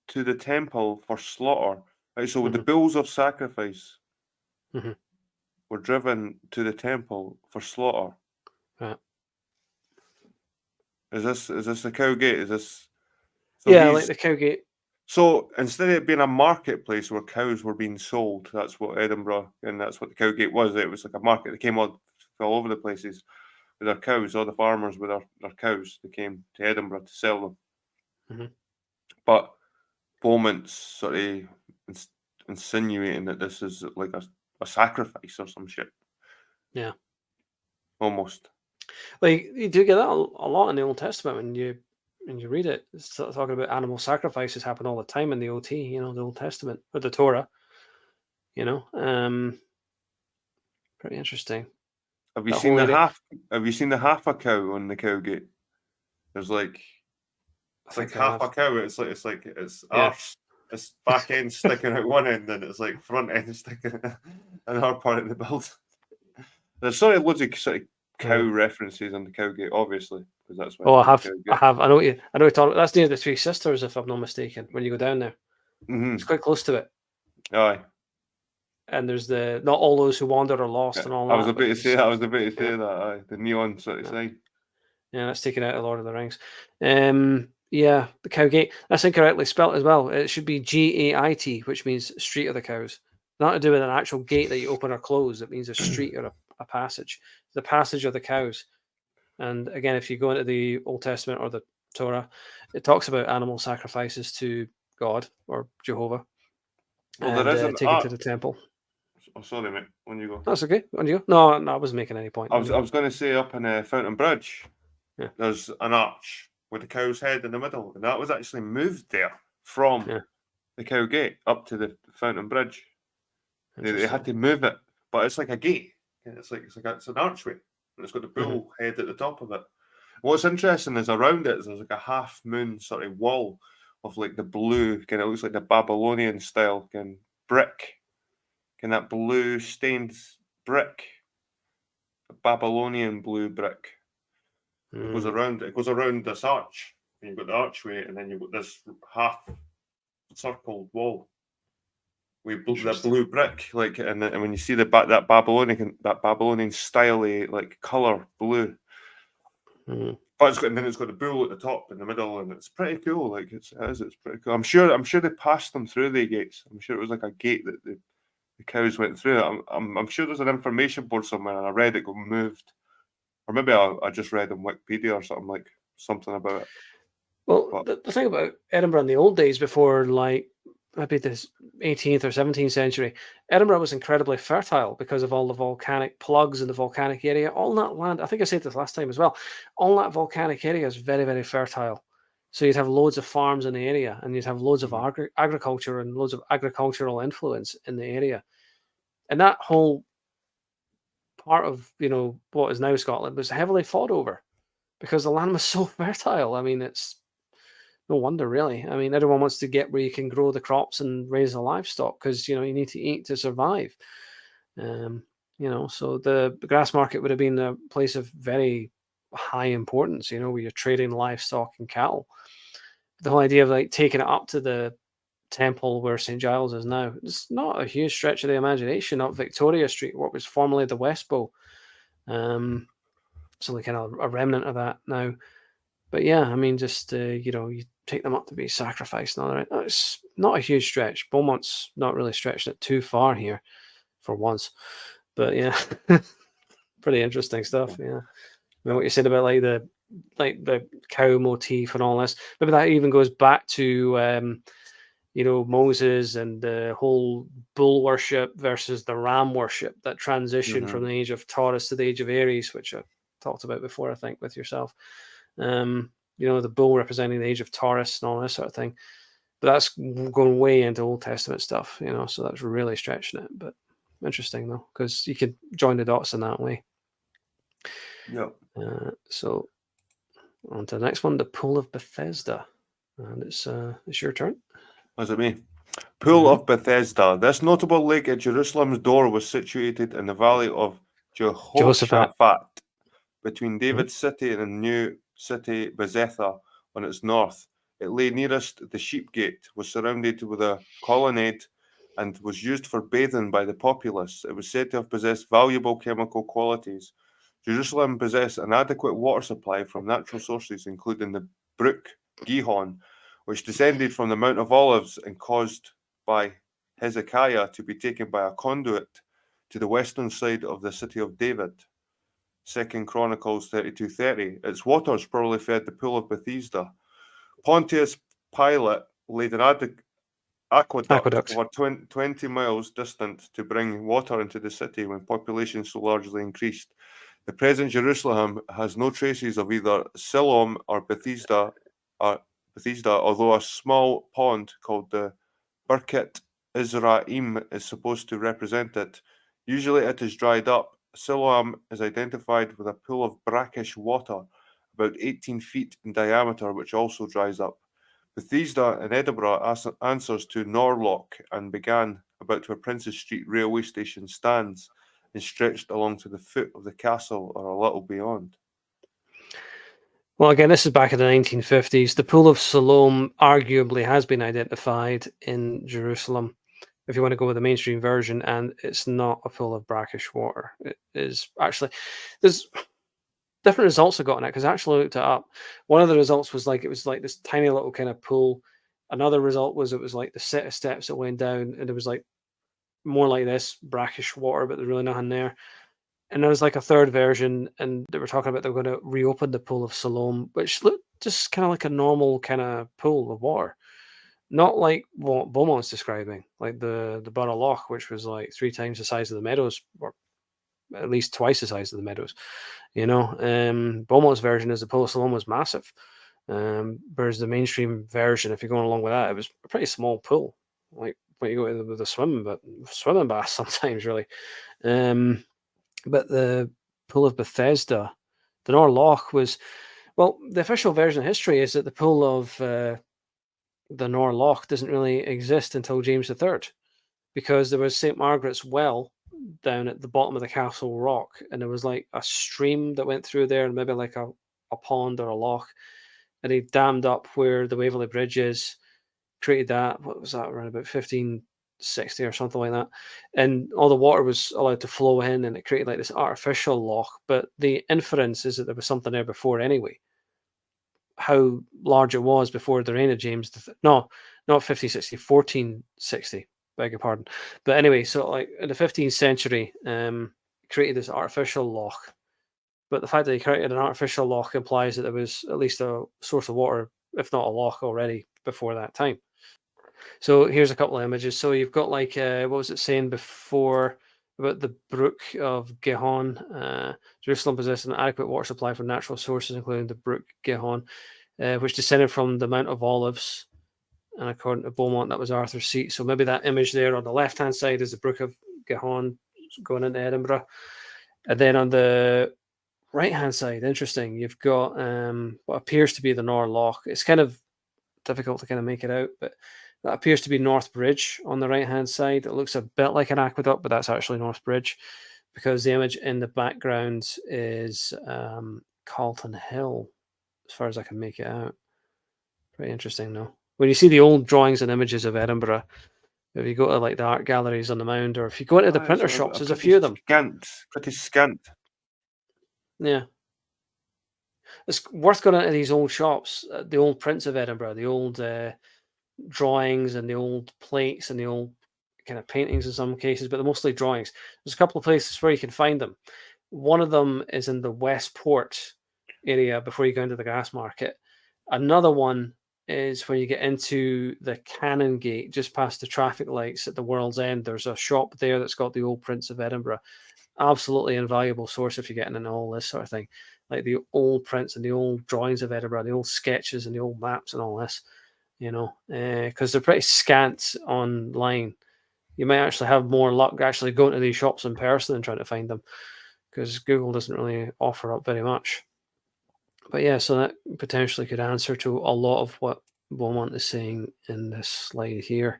to the temple for slaughter. Right, so the bulls of sacrifice were driven to the temple for slaughter. Right. Is this the Cowgate? Is this? So like the Cowgate. So instead of it being a marketplace where cows were being sold, that's what Edinburgh, and that's what the Cowgate was. It was like a market. They came all over the places with their cows. All the farmers with their cows, they came to Edinburgh to sell them. But Beaumont's sort of insinuating that this is like a sacrifice or some shit. Yeah. Almost. Like, you do get that a lot in the Old Testament when you read it. It's talking about animal sacrifices happen all the time in the OT, the Old Testament, or the Torah. Pretty interesting. Have you seen the half a cow on the Cowgate? There's like half a cow. It's arse. It's back end sticking out one end, and it's like front end sticking out another part of the building. There's sort of loads of cow references on the Cowgate, obviously, because that's what. Oh, I have. I know what you're talking about. That's near the Three Sisters, if I'm not mistaken. When you go down there, it's quite close to it. Aye. And there's not all those who wander are lost and all that. I was about to say that. Aye, the neon sort of sign. Yeah, that's taken out of Lord of the Rings. Yeah, the Cowgate. That's incorrectly spelt as well. It should be Gait, which means Street of the Cows. Not to do with an actual gate that you open or close. It means a street or a passage. The passage of the cows. And again, if you go into the Old Testament or the Torah, it talks about animal sacrifices to God or Jehovah. Well, there is taken to the temple. Oh, sorry, mate. When you go. That's okay. When you go. No, I wasn't making any point. I was going to say up in Fountain Bridge, there's an arch with the cow's head in the middle, and that was actually moved there from the Cowgate up to the Fountain Bridge. They had to move it, but it's like a gate. It's an archway, and it's got the bull head at the top of it. What's interesting is around it, there's like a half moon sort of wall of like the blue, kind of looks like the Babylonian style kind of brick, kind of that blue stained brick, Babylonian blue brick. It goes around this arch, and you've got the archway, and then you've got this half circled wall with the blue brick, like, and when you see that Babylonian style like color blue, But and then it's got the bull at the top in the middle, and it's pretty cool. Like it's pretty cool. I'm sure they passed them through the gates. I'm sure it was like a gate that the cows went through. I'm sure there's an information board somewhere, and I read it got moved, or maybe I just read on Wikipedia or something about it. Well, the thing about Edinburgh in the old days, before like maybe the 18th or 17th century, Edinburgh was incredibly fertile because of all the volcanic plugs in the volcanic area. All that land, I think I said this last time as well, all that volcanic area is very, very fertile. So you'd have loads of farms in the area, and you'd have loads of agriculture and loads of agricultural influence in the area. And that whole part of, what is now Scotland was heavily fought over because the land was so fertile. I mean, it's no wonder, really. I mean, everyone wants to get where you can grow the crops and raise the livestock because, you need to eat to survive. So the grass market would have been a place of very high importance, where you're trading livestock and cattle. The whole idea of like taking it up to the temple where St. Giles is now, it's not a huge stretch of the imagination. Up Victoria Street, what was formerly the West Bow. So like kind of a remnant of that now. But yeah, I mean, just, you take them up to be sacrificed and all that. It's not a huge stretch. Beaumont's not really stretching it too far here for once. But yeah, pretty interesting stuff. Yeah. I mean, what you said about like the cow motif and all this, maybe that even goes back to, Moses and the whole bull worship versus the ram worship, that transition from the age of Taurus to the age of Aries, which I talked about before, I think, with yourself. The bull representing the age of Taurus and all this sort of thing. But that's going way into Old Testament stuff, so that's really stretching it. But interesting, though, because you could join the dots in that way. Yeah. So on to the next one, the Pool of Bethesda. And it's your turn. Was it me? Pool of Bethesda. This notable lake at Jerusalem's door was situated in the valley of Jehoshaphat, between David's city and the new city Bezetha on its north. It lay nearest the sheep gate, was surrounded with a colonnade, and was used for bathing by the populace. It was said to have possessed valuable chemical qualities. Jerusalem possessed an adequate water supply from natural sources, including the brook Gihon, which descended from the Mount of Olives and caused by Hezekiah to be taken by a conduit to the western side of the city of David. 2 Chronicles 32:30. Its waters probably fed the Pool of Bethesda. Pontius Pilate laid an aqueduct over 20 miles distant to bring water into the city when population so largely increased. The present Jerusalem has no traces of either Siloam or Bethesda, although a small pond called the Birket Izraim is supposed to represent it. Usually it is dried up. Siloam is identified with a pool of brackish water, about 18 feet in diameter, which also dries up. Bethesda in Edinburgh answers to Norloch and began about where Princes Street railway station stands and stretched along to the foot of the castle or a little beyond. Well, again, this is back in the 1950s. The Pool of Shalom arguably has been identified in Jerusalem, if you want to go with the mainstream version, and it's not a pool of brackish water. It is actually, there's different results I got on it because I actually looked it up. One of the results was like, it was like this tiny little kind of pool. Another result was it was like the set of steps that went down, and it was like more like this brackish water, but there's really nothing there. And there was like a third version, and they were talking about they were going to reopen the Pool of Shalom, which looked just kind of like a normal kind of pool of water. Not like what Beaumont's describing, like the Borough Loch, which was like 3 times the size of the meadows, or at least twice the size of the meadows. Beaumont's version is the Pool of Shalom was massive. Whereas the mainstream version, if you're going along with that, it was a pretty small pool. Like when you go with a swimming bath sometimes, really. But the Pool of Bethesda, the Norloch was, well, the official version of history is that the Pool of the Norloch doesn't really exist until James III, because there was St. Margaret's Well down at the bottom of the Castle Rock, and there was like a stream that went through there, and maybe like a pond or a loch, and he dammed up where the Waverley Bridge is, created that. What was that, around about 1560 or something like that, and all the water was allowed to flow in, and it created like this artificial loch. But the inference is that there was something there before anyway, how large it was before the reign of James. No, not 1560, 1460. Beg your pardon. But anyway, so like in the 15th century, created this artificial loch. But the fact that he created an artificial loch implies that there was at least a source of water, if not a loch, already before that time. So here's a couple of images. So you've got like, what was it saying before about the Brook of Gihon? Jerusalem possessed an adequate water supply from natural sources, including the Brook Gihon, which descended from the Mount of Olives. And according to Beaumont, that was Arthur's Seat. So maybe that image there on the left-hand side is the Brook of Gihon going into Edinburgh. And then on the right-hand side, interesting, you've got what appears to be the Nor Loch. It's kind of difficult to kind of make it out, but that appears to be North Bridge on the right-hand side. It looks a bit like an aqueduct, but that's actually North Bridge, because the image in the background is Carlton Hill, as far as I can make it out. Pretty interesting, though. When you see the old drawings and images of Edinburgh, if you go to like the art galleries on the Mound, or if you go into the printer shops, there's a few of them. Pretty scant. Yeah. It's worth going into these old shops, the old prints of Edinburgh, the old drawings and the old plates and the old kind of paintings in some cases, but they're mostly drawings. There's a couple of places where you can find them. One of them is in the Westport area before you go into the Grassmarket. Another one is when you get into the Canongate, just past the traffic lights at the World's End. There's a shop there that's got the old prints of Edinburgh. Absolutely invaluable source if you're getting into all this sort of thing, like the old prints and the old drawings of Edinburgh, the old sketches and the old maps and all this, because they're pretty scant online. You might actually have more luck actually going to these shops in person and trying to find them, because Google doesn't really offer up very much. But yeah, so that potentially could answer to a lot of what Beaumont is saying in this slide here.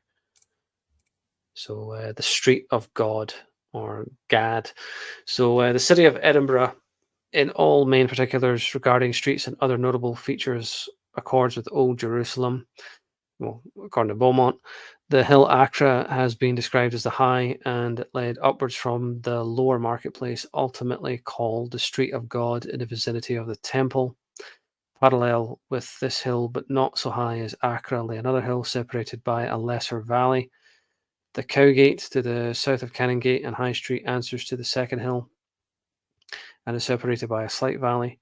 So the Street of God, or Gad. So the city of Edinburgh, in all main particulars regarding streets and other notable features, accords with Old Jerusalem. Well, according to Beaumont, the hill Acra has been described as the high, and it led upwards from the lower marketplace, ultimately called the Street of God, in the vicinity of the temple. Parallel with this hill, but not so high as Acra, lay another hill separated by a lesser valley. The Cowgate to the south of Canongate and High Street answers to the second hill and is separated by a slight valley.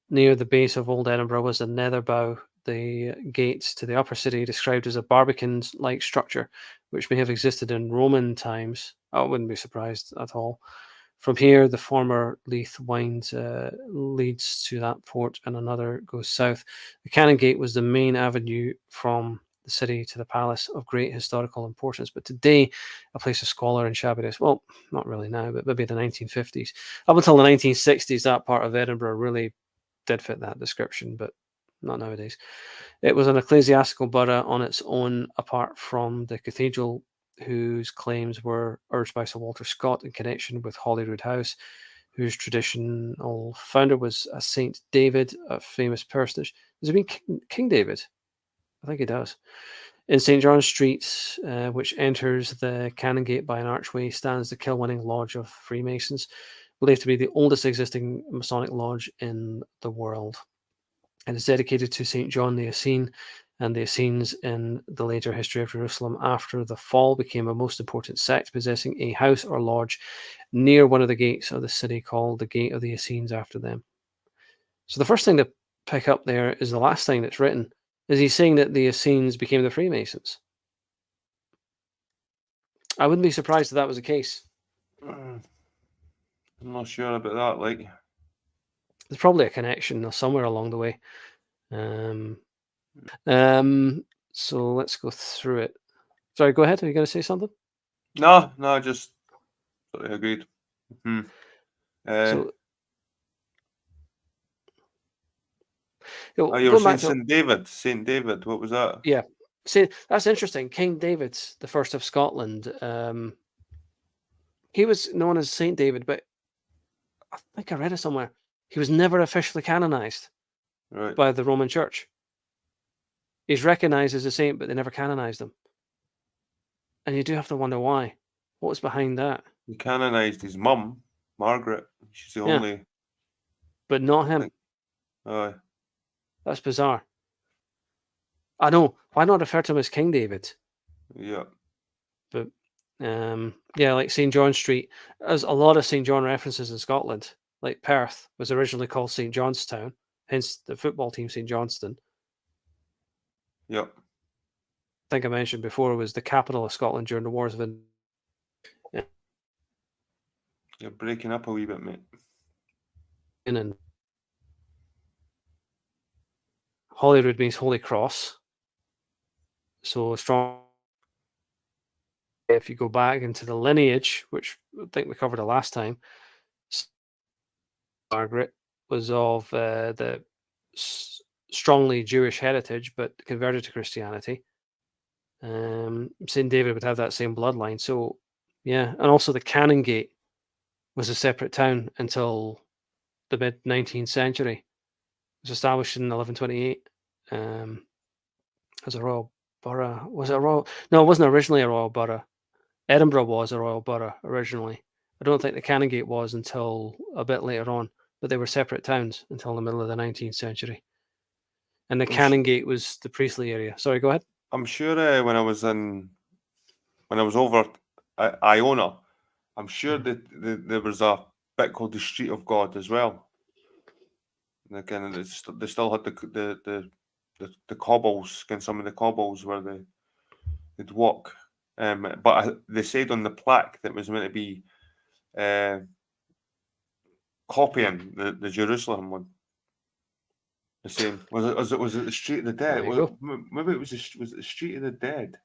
Near the base of Old Edinburgh was the Netherbow, the gates to the upper city, described as a barbican-like structure, which may have existed in Roman times. I wouldn't be surprised at all. From here, the former Leith winds leads to that port, and another goes south. The Canongate was the main avenue from the city to the palace, of great historical importance, but today a place of squalor and shabbiness. Well, not really now, but maybe the 1950s. Up until the 1960s, that part of Edinburgh really did fit that description, but not nowadays. It was an ecclesiastical borough on its own, apart from the cathedral, whose claims were urged by Sir Walter Scott in connection with Holyrood House, whose traditional founder was a Saint David, a famous personage. Does it mean King David? I think he does. In St. John Street, which enters the Canongate by an archway, stands the Kilwinning Lodge of Freemasons, believed to be the oldest existing Masonic lodge in the world. It is dedicated to St. John the Essene, and the Essenes in the later history of Jerusalem after the fall became a most important sect, possessing a house or lodge near one of the gates of the city called the Gate of the Essenes after them. So the first thing to pick up there is the last thing that's written. Is he saying that the Essenes became the Freemasons? I wouldn't be surprised if that was the case. I'm not sure about that. Like, there's probably a connection somewhere along the way. So let's go through it. Sorry, go ahead. Are you going to say something? No, just totally agreed. So, you were saying St. David. St. David, what was that? Yeah. See, that's interesting. King David, the first of Scotland, he was known as Saint David, but I think I read it somewhere. He was never officially canonized by the Roman Church. He's recognized as a saint, but they never canonized him. And you do have to wonder why. What was behind that? He canonized his mum, Margaret. She's the only. But not him. That's bizarre. I know. Why not refer to him as King David? Yeah. But yeah, like St. John Street. There's a lot of St. John references in Scotland. Like Perth was originally called St. Johnstown, hence the football team St. Johnston. Yep. I think I mentioned before was the capital of Scotland during the Wars of Independence. You're breaking up a wee bit, mate. And Holyrood means Holy Cross. So strong. If you go back into the lineage, which I think we covered the last time, Margaret was of the strongly Jewish heritage, but converted to Christianity. St. David would have that same bloodline. So, yeah, and also the Canongate was a separate town until the mid 19th century. It was established in 1128 as a royal borough. Was it a royal? No, it wasn't originally a royal borough. Edinburgh was a royal borough originally. I don't think the Canongate was until a bit later on, but they were separate towns until the middle of the 19th century. And the Canongate was the priestly area. Sorry, go ahead. I'm sure when I was over at Iona, I'm sure that there was a bit called the Street of God as well. And again, they still had the cobbles, and some of the cobbles where they'd walk. But they said on the plaque that was meant to be copying the Jerusalem one. The same. Was it the Street of the Dead? Maybe it was the Street of the Dead,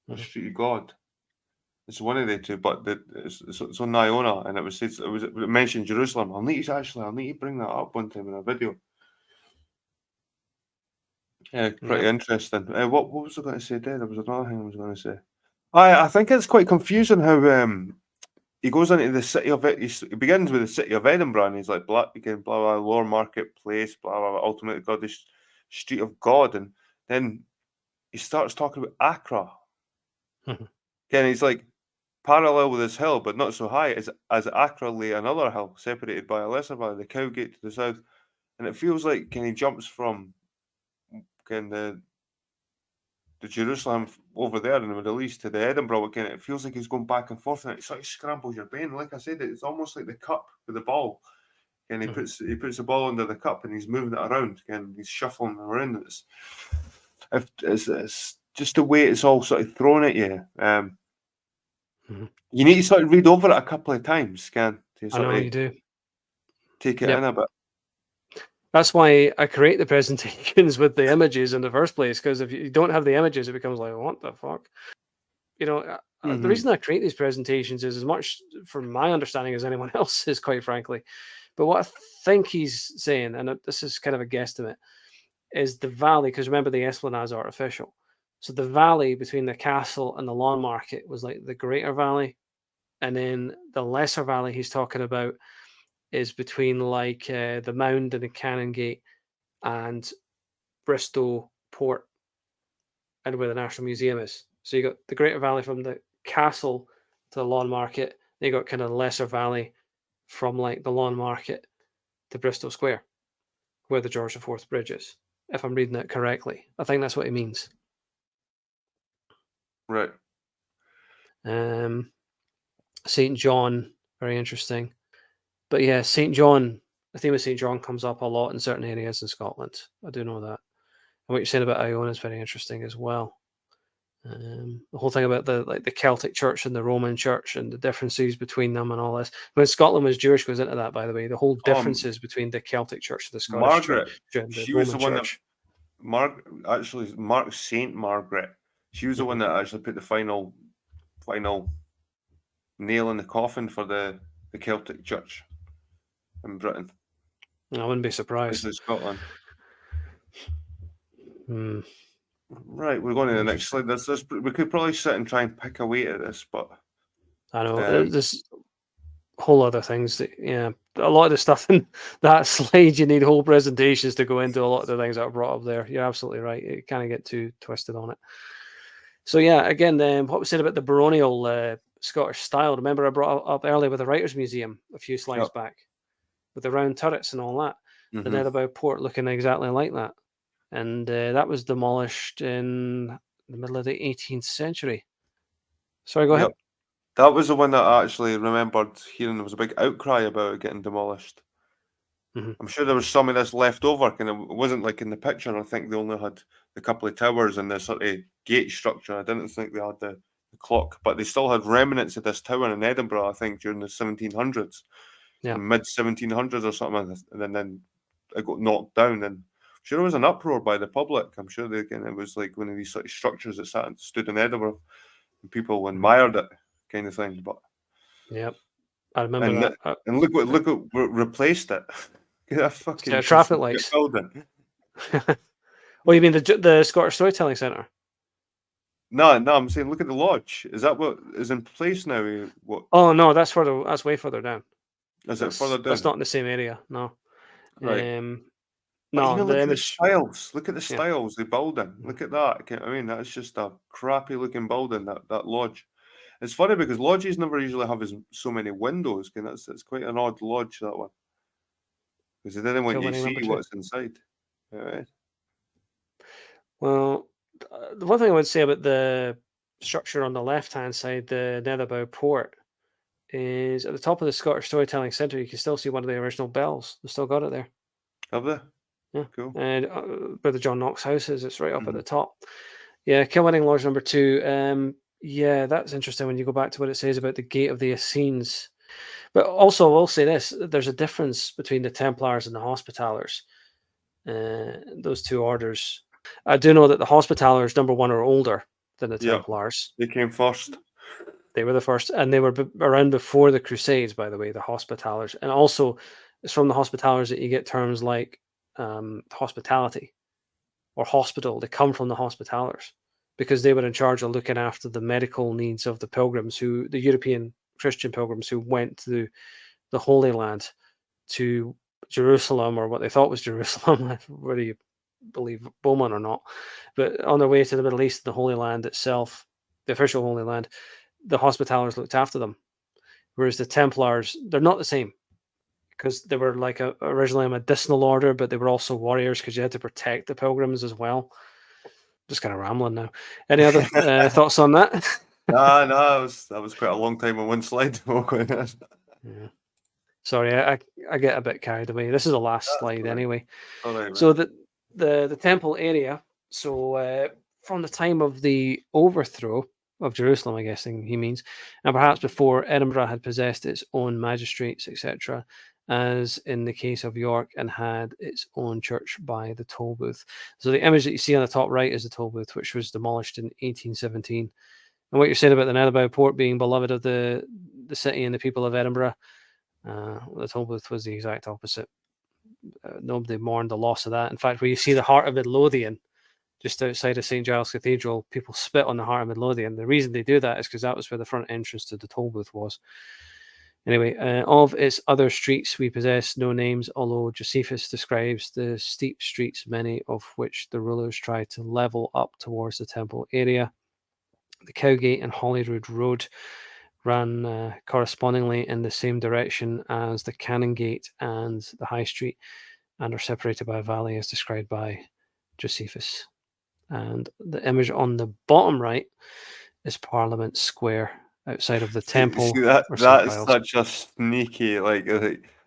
or Street of God. It's one of the two, but it's on Iona, and it mentioned Jerusalem. I'll need to bring that up one time in a video. Yeah, pretty interesting. What was I going to say there? There was another thing I was going to say. I think it's quite confusing how he goes into the city of it. He begins with the city of Edinburgh, and he's like, blah blah, Lower Market Place, blah blah, ultimately got this Street of God, and then he starts talking about Accra. Again, he's like, parallel with this hill, but not so high, as Accra lay another hill, separated by a lesser valley, the Cowgate to the south, and it feels like he jumps from the Jerusalem over there in the Middle East to the Edinburgh again. It feels like he's going back and forth, and it sort of scrambles your brain. Like I said, it's almost like the cup with the ball. And he puts the ball under the cup and he's moving it around. And he's shuffling around. It's just the way it's all sort of thrown at you. You need to sort of read over it a couple of times, to sort of you do. Take it in a bit. That's why I create the presentations with the images in the first place, because if you don't have the images, it becomes like, what the fuck? The reason I create these presentations is as much from my understanding as anyone else's, quite frankly. But what I think he's saying, and this is kind of a guesstimate, is the valley, because remember the Esplanade is artificial. So the valley between the castle and the lawn market was like the greater valley. And then the lesser valley he's talking about is between like the Mound and the Canongate and Bristol Port and where the National Museum is. So you got the Greater Valley from the castle to the lawn market. Then you got kind of the lesser valley from like the lawn market to Bristol Square, where the George IV Bridge is. If I'm reading it correctly, I think that's what he means. Right. St. John, very interesting. But yeah, St. John, the theme of St. John comes up a lot in certain areas in Scotland. I do know that. And what you're saying about Iona is very interesting as well. The whole thing about the Celtic Church and the Roman Church and the differences between them and all this. When Scotland was Jewish goes into that, by the way. The whole differences between the Celtic Church and the Scottish Church and the Roman Church. Mark Saint Margaret. She was the one that actually put the final nail in the coffin for the Celtic Church in Britain. I wouldn't be surprised. This is Scotland. Right, we're going to the next slide. We could probably sit and try and pick away at this, but I know there's whole other things that a lot of the stuff in that slide you need whole presentations to go into a lot of the things that are brought up there. You're absolutely right. You kind of get too twisted on it. So yeah, again, what we said about the baronial Scottish style. Remember I brought up earlier with the Writers' Museum a few slides back with the round turrets and all that. the Netherbow port looking exactly like that. And that was demolished in the middle of the 18th century. Sorry, go ahead. That was the one that I actually remembered hearing there was a big outcry about it getting demolished. I'm sure there was some of this left over, and it wasn't like in the picture. I think they only had a couple of towers and the sort of gate structure. I didn't think they had the clock, but they still had remnants of this tower in Edinburgh, I think, during the 1700s, mid 1700s or something, and then it got knocked down. And I'm sure there was an uproar by the public. I'm sure it was like one of these sort of structures that stood in Edinburgh, and people admired it, kind of thing. But I remember that. And look what replaced it. Get a fucking traffic lights building. Oh, you mean the Scottish Storytelling Centre? No, I'm saying look at the lodge. Is that what is in place now? What? Oh no, that's way further down. Is it further down? That's not in the same area. No. Right. No, even look at the styles. Look at the styles. The building. Look at that. I mean, that's just a crappy looking building. That lodge. It's funny because lodges never usually have so many windows. It's quite an odd lodge, that one. Because they didn't want you to see what's inside. Right. Well, the one thing I would say about the structure on the left-hand side, the Netherbow port, is at the top of the Scottish Storytelling Centre, you can still see one of the original bells. They've still got it there. Have they? Yeah. Cool. And where the John Knox house is, it's right up at the top. Yeah, Kilwinning Lodge number 2. Yeah, that's interesting when you go back to what it says about the Gate of the Essenes. But also, I will say this, there's a difference between the Templars and the Hospitallers. Those two orders. I do know that the Hospitallers, number 1, are older than the Templars. They came first. They were the first, and they were around before the Crusades, by the way, the Hospitallers. And also, it's from the Hospitallers that you get terms like hospitality or hospital. They come from the Hospitallers because they were in charge of looking after the medical needs of the pilgrims, the European Christian pilgrims who went to the Holy Land, to Jerusalem, or what they thought was Jerusalem, whether you believe Beaumont or not, but on their way to the Middle East, the Holy Land itself, the official Holy Land, the Hospitallers looked after them. Whereas the Templars, they're not the same, because they were like originally a medicinal order, but they were also warriors because you had to protect the pilgrims as well. Just kind of rambling now. Any other thoughts on that? No, that was quite a long time on one slide. Yeah. Sorry, I get a bit carried away. This is the last slide anyway. Right, so the temple area. So from the time of the overthrow of Jerusalem, I guess he means, and perhaps before Edinburgh had possessed its own magistrates, etc., as in the case of York, and had its own church by the toll booth. So the image that you see on the top right is the toll booth, which was demolished in 1817. And what you're saying about the Netherbow port being beloved of the city and the people of Edinburgh, the toll booth was the exact opposite. Nobody mourned the loss of that. In fact, where you see the heart of Midlothian, just outside of St. Giles Cathedral, people spit on the heart of Midlothian. The reason they do that is because that was where the front entrance to the toll booth was. Anyway, of its other streets, we possess no names, although Josephus describes the steep streets, many of which the rulers tried to level up towards the temple area. The Cowgate and Holyrood Road ran correspondingly in the same direction as the Canongate and the High Street, and are separated by a valley as described by Josephus. And the image on the bottom right is Parliament Square outside of the temple. See that's such a sneaky, right.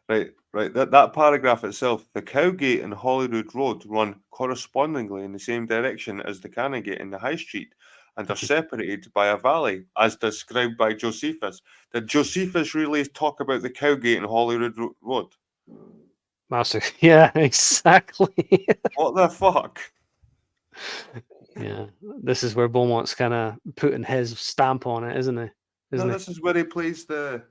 That paragraph itself, the Cowgate and Holyrood Road run correspondingly in the same direction as the Canongate and the High Street, and are separated by a valley, as described by Josephus. Did Josephus really talk about the Cowgate and Holyrood Road? Massive. Yeah, exactly. What the fuck? Yeah, this is where Beaumont's kind of putting his stamp on it, isn't he? This is where he plays the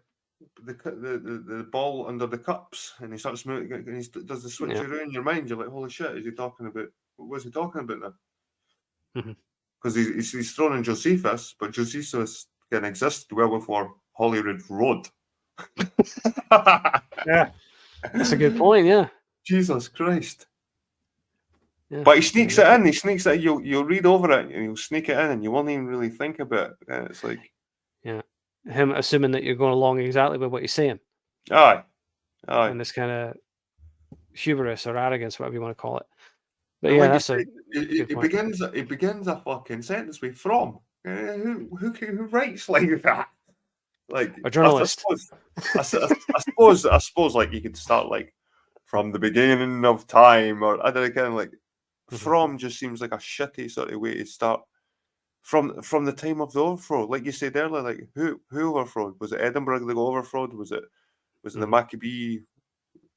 ball under the cups, and he starts moving, and he does the switch around your mind. You're like, holy shit, is he talking about? What was he talking about now? Because he's thrown in Josephus, but Josephus can exist well before Holyrood Road. Yeah, that's a good point. Yeah, Jesus Christ. Yeah. But he sneaks it in. He sneaks it. You'll read over it, and you'll sneak it in, and you won't even really think about it. And it's like, him assuming that you're going along exactly with what he's saying. Aye. And this kind of hubris or arrogance, whatever you want to call it. But And yeah, like you that's say, a good point. it begins a fucking sentence with "from." Who writes like that? Like A journalist. I suppose, like you could start like from the beginning of time, or I don't know, kind of like from just seems like a shitty sort of way to start. From the time of the overthrow, like you said earlier, like who overthrowed? Was it Edinburgh that overthrowed? Was it the Maccabee?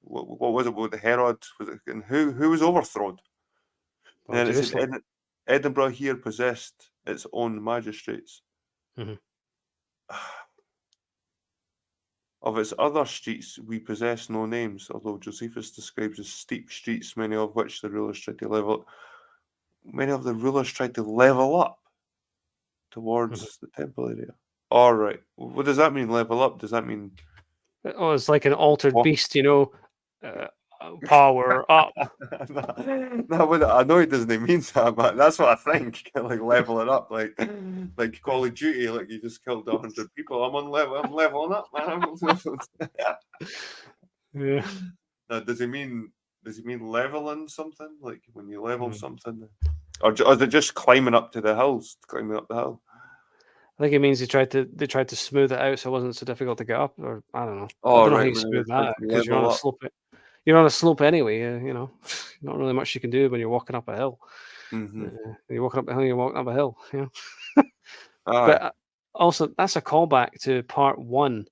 What was it? With the Herod? Was it? And who was overthrown? Well, And it said Jerusalem. Edinburgh here possessed its own magistrates. Mhm. Of its other streets, we possess no names, although Josephus describes as steep streets, many of which the rulers tried to level. Many of the rulers tried to level up towards the temple area. All right, what does that mean? Level up? Does that mean? Oh, it's like an altered Walk? beast, you know. Power up. No, I know it doesn't mean that, but that's what I think. Like level it up, like Call of Duty, like you just killed 100 people. I'm leveling up, man. Yeah. Now, does he mean leveling something? Like when you level Mhm. something, or is it just climbing up to the hills? Climbing up the hill. I think it means they tried to smooth it out so it wasn't so difficult to get up, or I don't know. I Oh don't know how right, you when you're smooth trying that to because you're on level a up. slope. You're on a slope anyway. You know, not really much you can do when you're walking up a hill. Mm-hmm. When you're walking up a hill, you're walking up a hill. You know. Aye. But also, that's a callback to part 1,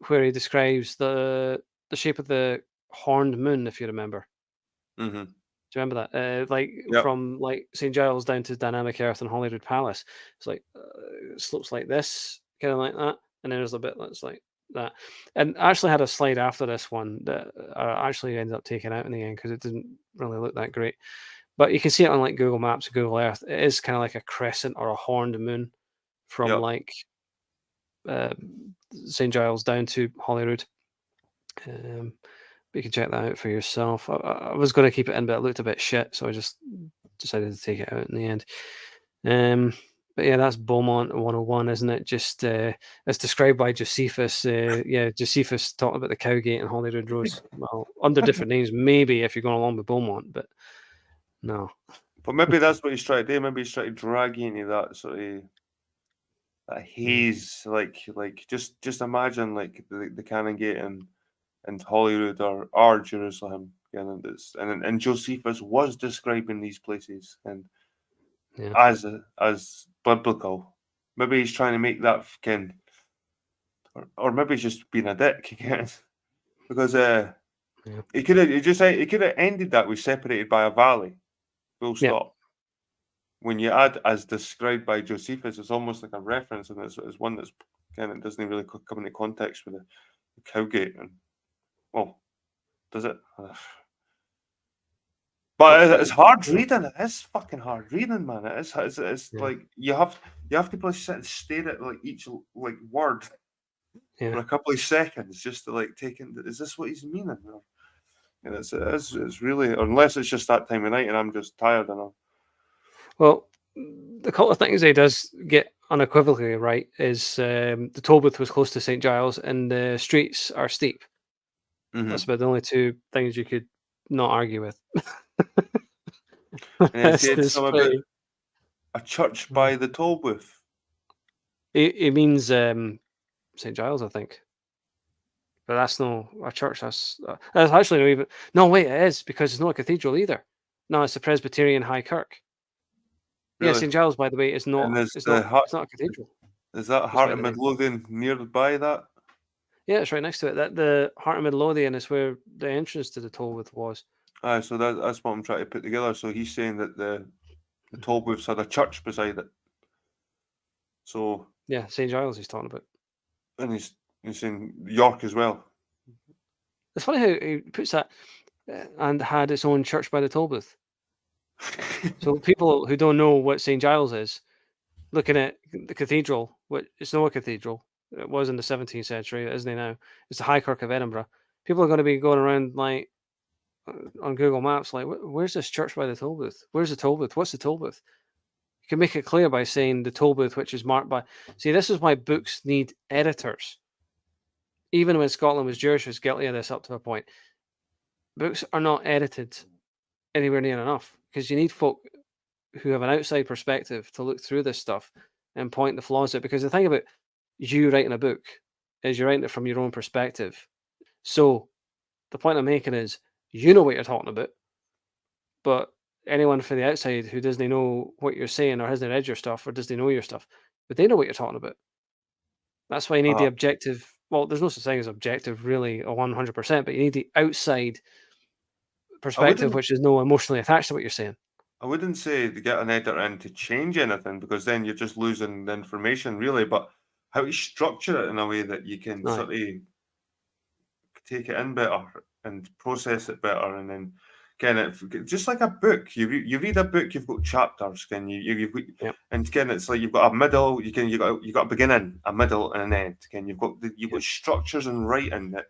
where he describes the shape of the horned moon, if you remember. Mm-hmm. Do you remember that? Like Yep. from like St Giles down to Dynamic Earth and Holyrood Palace. It's like it slopes like this, kind of like that, and then there's a bit that's like that. And I actually had a slide after this one that I actually ended up taking out in the end because it didn't really look that great. But you can see it on like Google Maps and Google Earth. It is kind of like a crescent or a horned moon from Yep. like uh, St Giles down to Holyrood. Um, but you can check that out for yourself. I was going to keep it in, but it looked a bit shit, so I just decided to take it out in the end. But yeah, that's Beaumont 101, isn't it? Just as described by Josephus. Yeah, Josephus talked about the Cowgate and Holyrood Roads. Well, under different names, maybe if you're going along with Beaumont, but no. But maybe that's what he's trying to do. Maybe he's trying to drag you into that sort of that haze. Like just imagine like the Canongate and Holyrood are Jerusalem. And Josephus was describing these places and Yeah. as biblical. Maybe he's trying to make that kind, or maybe he's just being a dick again. Because Yeah. he could have ended that with separated by a valley. Full Yeah. stop. When you add as described by Josephus, it's almost like a reference, and it's one that's kind of doesn't really come into context with the Cowgate. And well, does it? But it's hard reading. It is fucking hard reading, man. It is. It's Yeah. like you have to probably sit and stare at like each like word for Yeah. a couple of seconds just to like take in. Is this what he's meaning? And it's really, unless it's just that time of night and I'm just tired enough. Well, the couple of things he does get unequivocally right is the toll booth was close to St Giles and the streets are steep. That's Mm-hmm. about the only two things you could not argue with. And then That's said something about display. a church by the toll booth. It means St Giles, I think. But that's no a church. That's actually no even. No, wait, it is because it's not a cathedral either. No, it's a Presbyterian High Kirk. Yeah, Really? St Giles, by the way, is And not. there's It's the not. heart. It's not a cathedral. Is that Just Heart by of the name. Midlothian nearby that? Yeah, it's right next to it. That the Heart of Midlothian is where the entrance to the toll booth was. Aye, so that's what I'm trying to put together. So he's saying that the toll booths had a church beside it. So Yeah, St Giles he's talking about. and he's saying York as well. It's funny how he puts that and had its own church by the toll booth. So people who don't know what St Giles is, looking at the cathedral, it's not a cathedral. It was in the 17th century, isn't it now? It's the High Kirk of Edinburgh. People are going to be going around like on Google Maps, like, where's this church by the toll booth? Where's the toll booth? What's the toll booth? You can make it clear by saying the toll booth, which is marked by. See, this is why books need editors. Even when Scotland was Jewish, was guilty of this up to a point. books are not edited anywhere near enough because you need folk who have an outside perspective to look through this stuff and point the flaws out. Because the thing about you writing a book is you're writing it from your own perspective. So the point I'm making is you know what you're talking about, but anyone from the outside who doesn't know what you're saying or hasn't read your stuff or doesn't know your stuff, but they know what you're talking about. That's why you need the objective. Well, there's no such thing as objective, really, or 100%, but you need the outside perspective, which is no emotionally attached to what you're saying. I wouldn't say to get an editor in to change anything because then you're just losing the information, really. But how to structure it in a way that you can sort of take it in better and process it better, and then kind of just like a book. You read a book, you've got chapters, can you've got, and again it's like you've got a middle, you got a beginning, a middle, and an end. Can you've got structures in writing that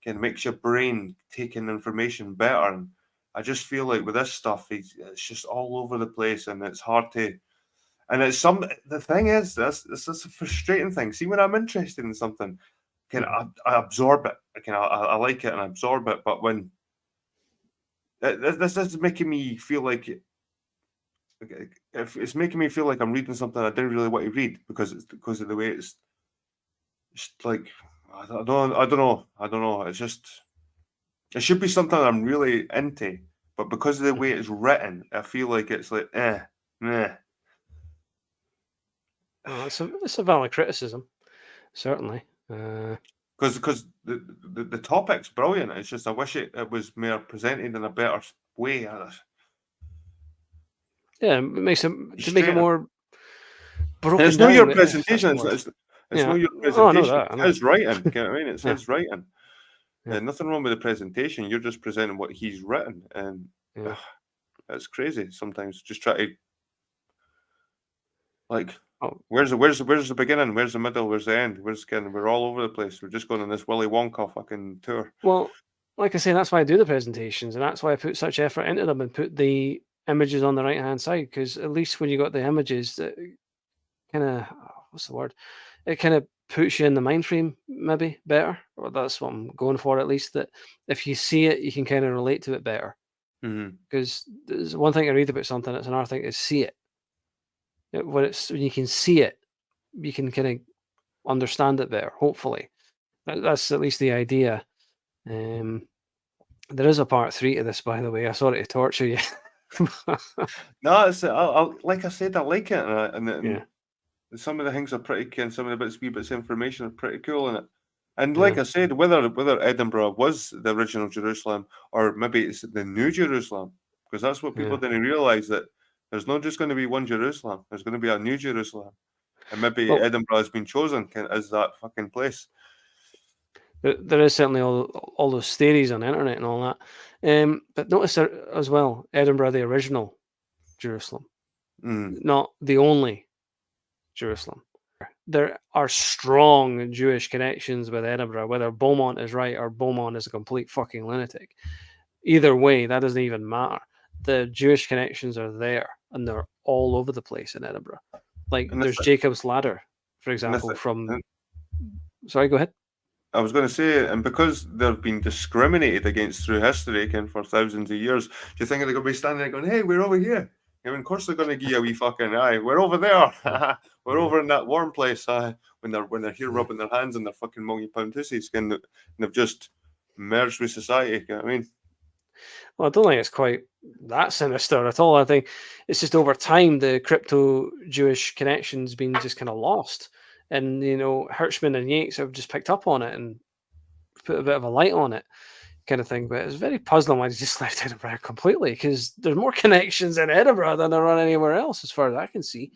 can makes your brain taking information better. And I just feel like with this stuff, it's just all over the place, and it's hard to. And it's the thing is, this is a frustrating thing. See, when I'm interested in something, I absorb it. I like it and I absorb it. But when this is making me feel like if it's making me feel like I'm reading something I didn't really want to read because of the way it's like I don't know. It's just it should be something I'm really into, but because of the way it's written, I feel like it's like meh. Oh, it's a valid criticism, certainly. Because the topic's brilliant. It's just I wish it was more presented in a better way. Yeah, it makes it to make it more broken it's down. not your presentation. It's not your presentation. Oh, I know that. I know. It's his writing. You know what I mean? It's his writing. Nothing wrong with the presentation. You're just presenting what he's written, and it's crazy sometimes. Just try to where's the beginning? Where's the middle? Where's the end? We're all over the place. We're just going on this Willy Wonka fucking tour. Well, like I say, that's why I do the presentations, and that's why I put such effort into them and put the images on the right hand side, because at least when you got the images, that kind of what's the word? It kind of puts you in the mind frame maybe better, or that's what I'm going for at least. That if you see it, you can kind of relate to it better. Because there's one thing to read about something; it's another thing to see it. When you can see it, you can kind of understand it better. Hopefully, that's at least the idea. There is a part 3 to this, by the way. I'm sorry to torture you. No, it's like I said, I like it, and some of the things are pretty cool, and some of the wee bits of information are pretty cool in it. And like I said, whether Edinburgh was the original Jerusalem or maybe it's the new Jerusalem, because that's what people didn't realize, that there's not just going to be one Jerusalem. There's going to be a new Jerusalem, and maybe Edinburgh has been chosen as that fucking place. There is certainly all those theories on the internet and all that. But notice as well, Edinburgh, the original Jerusalem, not the only Jerusalem. There are strong Jewish connections with Edinburgh, whether Beaumont is right or Beaumont is a complete fucking lunatic. Either way, that doesn't even matter. The Jewish connections are there, and they're all over the place in Edinburgh. Like there's Jacob's Ladder, for example, Sorry, go ahead. I was going to say, and because they've been discriminated against through history for thousands of years, do you think they're going to be standing there going, "Hey, we're over here"? I mean, of course they're going to give you a wee fucking eye. We're over there. We're over in that warm place. When they're here rubbing their hands on their fucking multi-pound pussies, and they've just merged with society. You know what I mean? Well, I don't think it's quite that sinister at all. I think it's just over time the crypto-Jewish connection's been just kind of lost. And, Hirschman and Yates have just picked up on it and put a bit of a light on it, kind of thing. But it's very puzzling why they just left Edinburgh completely, because there's more connections in Edinburgh than there are anywhere else, as far as I can see.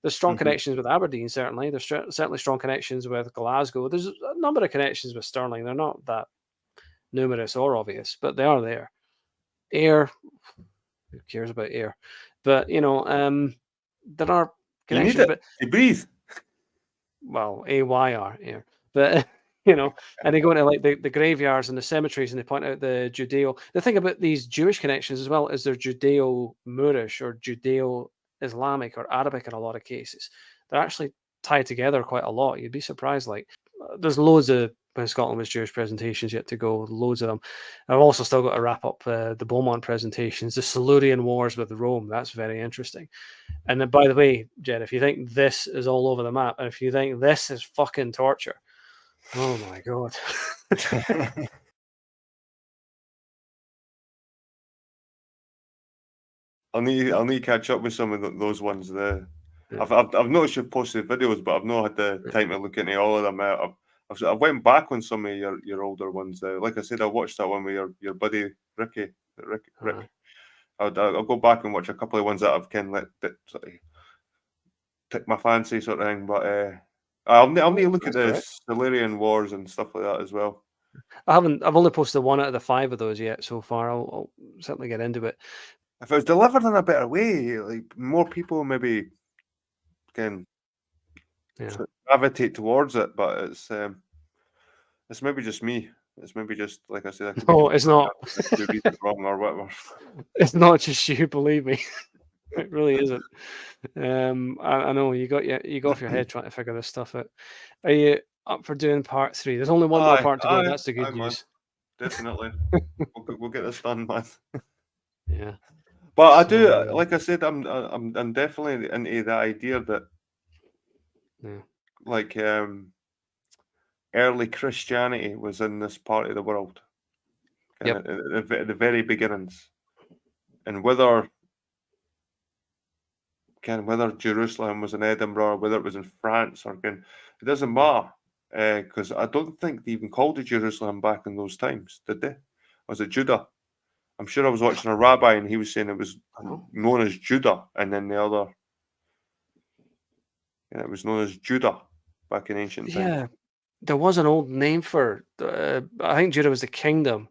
There's strong connections with Aberdeen, certainly. There's certainly strong connections with Glasgow. There's a number of connections with Stirling. They're not that numerous or obvious, but they are there. Ayr, who cares about Ayr? But, there are connections. You need it. You breathe. Well, AYR, Ayr. But, and they go into like the graveyards and the cemeteries, and they point out the thing about these Jewish connections as well is they're Judeo-Moorish or Judeo-Islamic or Arabic in a lot of cases. They're actually tied together quite a lot. You'd be surprised. Like, there's loads of when Scotland was Jewish presentations yet to go, loads of them. I've also still got to wrap up the Beaumont presentations, the Silurian Wars with Rome. That's very interesting. And then, by the way, Jed, if you think this is all over the map, and if you think this is fucking torture, oh my God. I'll need to catch up with some of those ones. I've noticed you've posted videos, but I've not had the time to look into all of them. I went back on some of your older ones. Like I said, I watched that one with your buddy Rick. I'll go back and watch a couple of ones that I've kind of that sort of took my fancy sort of thing. But I'll need to look at the Silurian Wars and stuff like that as well. I've only posted 1 out of the 5 of those yet so far. I'll certainly get into it. If it was delivered in a better way, like more people maybe can gravitate towards it. But it's maybe just me. It's maybe just like I said. It's not. I could be reading it wrong or whatever. It's not just you, believe me. It really isn't. I know you got off your head trying to figure this stuff out. Are you up for doing part 3? There's only one more part to go. That's the good news. Definitely. we'll get this done, man. Yeah. But I do, like I said, I'm definitely into the idea that, like, early Christianity was in this part of the world, at the very beginnings, and whether Jerusalem was in Edinburgh, or whether it was in France, or it doesn't matter, because I don't think they even called it Jerusalem back in those times, did they? Was it Judah? I'm sure I was watching a rabbi and he was saying it was known as Judah, and then the other, it was known as Judah back in ancient times. Yeah, there was an old name for. I think Judah was the kingdom.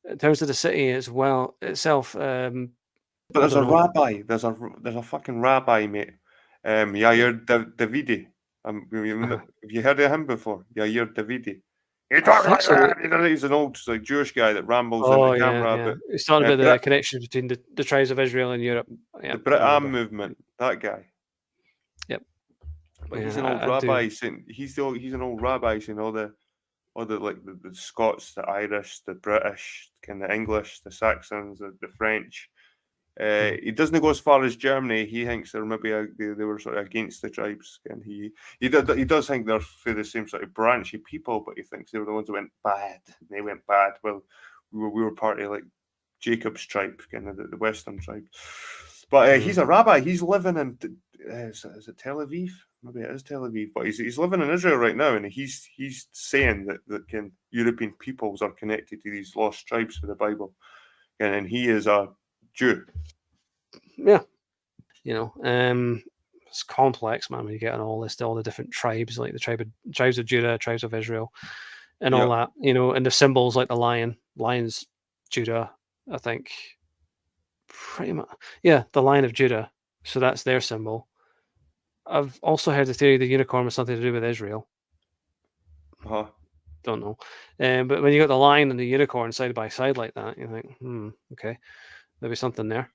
In terms of the city as well itself. But there's a rabbi. There's a fucking rabbi, mate. Yair Davidi. Have you heard of him before? Yair Davidi. He talks like that. He's an old Jewish guy that rambles in the camera. Yeah. He's talking about the connection between the tribes of Israel and Europe. The Brit Am movement. That guy. Yep. But he's an old rabbi saying he's an old rabbi saying all the like the Scots, the Irish, the British, and the English, the Saxons, the French. He doesn't go as far as Germany. He thinks they're maybe they were sort of against the tribes, and he does think they're for the same sort of branchy people, but he thinks they were the ones that went bad. They went bad. Well, we were part of like Jacob's tribe, kind of the Western tribe. But he's a rabbi. He's living in is it Tel Aviv? Maybe it is Tel Aviv, but he's living in Israel right now, and he's saying that European peoples are connected to these lost tribes for the Bible, and he is a Jew. Yeah, it's complex, man. When you get on all the different tribes, like the tribes of Judah, tribes of Israel, and all that, and the symbols like the lion's Judah, I think. Pretty much, the Lion of Judah. So that's their symbol. I've also heard the theory the unicorn was something to do with Israel. Don't know. But when you got the lion and the unicorn side by side like that, you think, okay, maybe something there.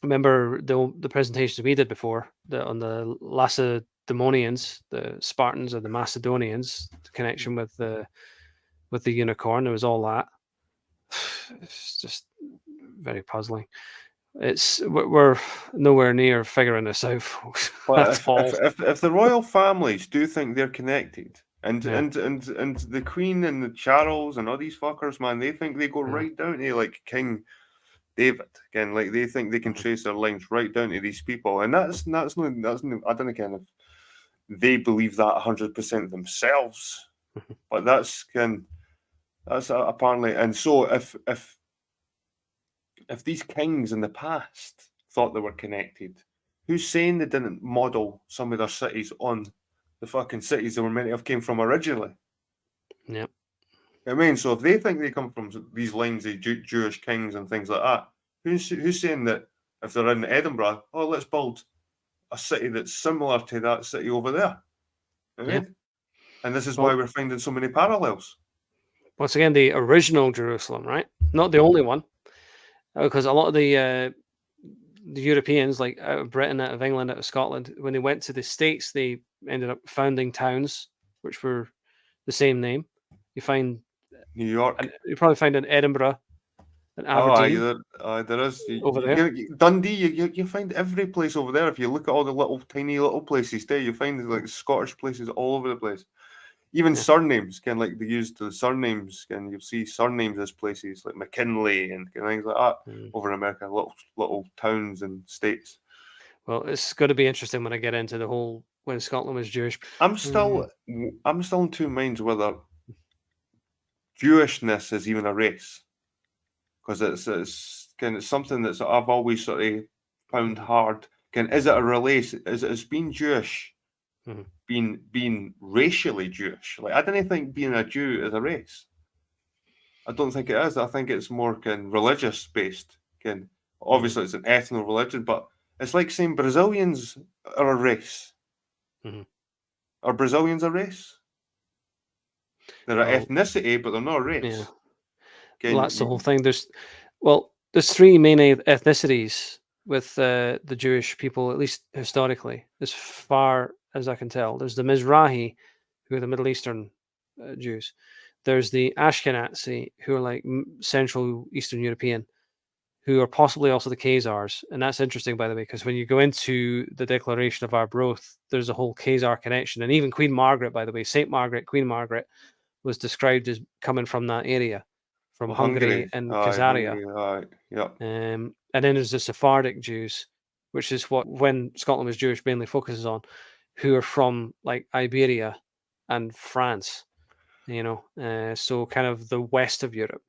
Remember the presentations we did before on the Lacedaemonians, the Spartans or the Macedonians, the connection with the unicorn. There was all that. It's just very puzzling. We're nowhere near figuring this out, folks. But if the royal families do think they're connected, and the Queen and the Charles and all these fuckers, man, they think they go right down to like King David again. Like they think they can trace their lines right down to these people, and that's no, I don't know kind of they believe that 100% themselves, but that's apparently. And so if these kings in the past thought they were connected, who's saying they didn't model some of their cities on the fucking cities they were meant to have came from originally? Yep. I mean, so if they think they come from these lines of Jewish kings and things like that, who's saying that if they're in Edinburgh, let's build a city that's similar to that city over there? I mean, and this is why we're finding so many parallels. Once again, the original Jerusalem, right? Not the only one. Because a lot of the Europeans, like out of Britain, out of England, out of Scotland, when they went to the States, they ended up founding towns which were the same name. You find New York. and you probably find in Edinburgh and Oh, Aberdeen there is. over there. Dundee, you find every place over there. If you look at all the little, tiny little places there, you find like Scottish places all over the place. Even surnames, kind of like they use the surnames, and you'll see surnames as places like McKinley and things like that over in America, little towns and states. Well, it's going to be interesting when I get into the whole when Scotland was Jewish. I'm still in two minds whether Jewishness is even a race, because it's kind of something that's I've always sort of found hard. Is it a race? Is being Jewish being racially Jewish? Like I don't think being a Jew is a race. I don't think it is. I think it's more religious based. Obviously it's an ethno religion, but it's like saying Brazilians are a race. Are Brazilians a race? They're an ethnicity, but they're not a race. Well, that's the whole thing. There's three main ethnicities with the Jewish people, at least historically, as far as I can tell. There's the Mizrahi, who are the Middle Eastern Jews. There's the Ashkenazi, who are like Central Eastern European, who are possibly also the Khazars. And that's interesting, by the way, because when you go into the Declaration of Arbroath, there's a whole Khazar connection. And even Queen Margaret, by the way, Saint Margaret, Queen Margaret, was described as coming from that area, from Hungary and Khazaria. And then there's the Sephardic Jews, which is what, when Scotland was Jewish, mainly focuses on, who are from like Iberia and France, so kind of the west of Europe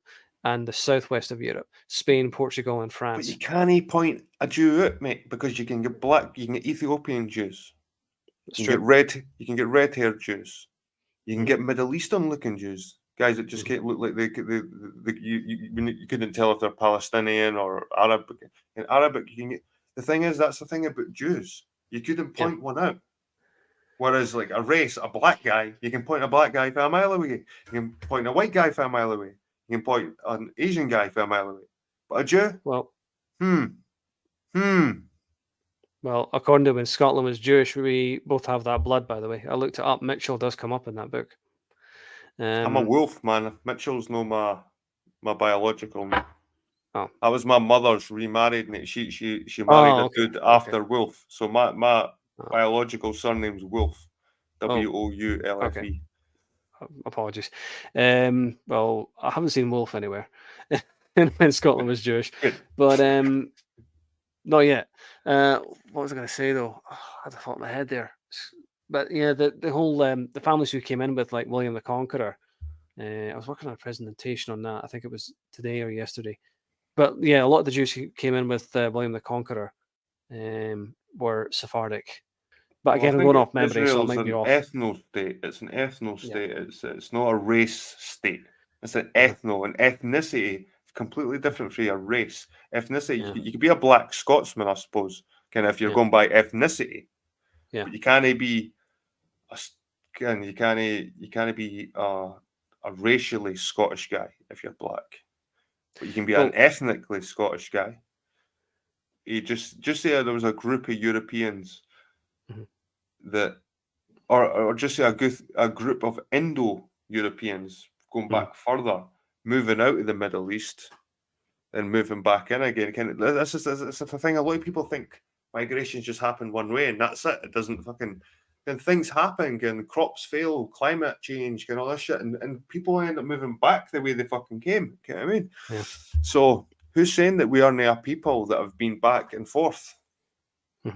and the southwest of Europe, Spain, Portugal, and France. But you can't point a Jew out, mate, because you can get Ethiopian Jews. You can get red-haired Jews. You can get Middle Eastern looking Jews, guys that just can't look like you couldn't tell if they're Palestinian or Arab. In Arabic, you can get. The thing is, that's the thing about Jews. You couldn't point one out. Whereas, like a race, a black guy, you can point a black guy for a mile away. You can point a white guy for a mile away. You can point an Asian guy for a mile away. But a Jew? Well, Well, according to when Scotland was Jewish, we both have that blood, by the way. I looked it up. Mitchell does come up in that book. I'm a wolf, man. Mitchell's no my biological name. Oh. That was my mother's remarried name. She married a dude after Wolf. So my biological surname's Wolf. Woulfe. Apologies. Well, I haven't seen Wolf anywhere when Scotland was Jewish, but not yet. What was I going to say though? I had a thought in my head there. But yeah, the whole the families who came in with like William the Conqueror. I was working on a presentation on that. I think it was today or yesterday. But yeah, a lot of the Jews who came in with William the Conqueror were Sephardic. But again, I'm going off memory, so it might be off. Ethno state. It's an ethno state. It's not a race state. It's an ethno, an ethnicity. Completely different from a race. Ethnicity. You could be a black Scotsman, I suppose. If you're going by ethnicity. Yeah. But you can't be a racially Scottish guy if you're black. But you can be an ethnically Scottish guy. You just say there was a group of Europeans that, or just say a group of Indo-Europeans going back further, moving out of the Middle East and moving back in again. This is a thing. A lot of people think migrations just happen one way and that's it. It doesn't fucking. Then things happen and crops fail, climate change, and all this shit, and people end up moving back the way they fucking came. You know what I mean? Yeah. So who's saying that we aren't a people that have been back and forth?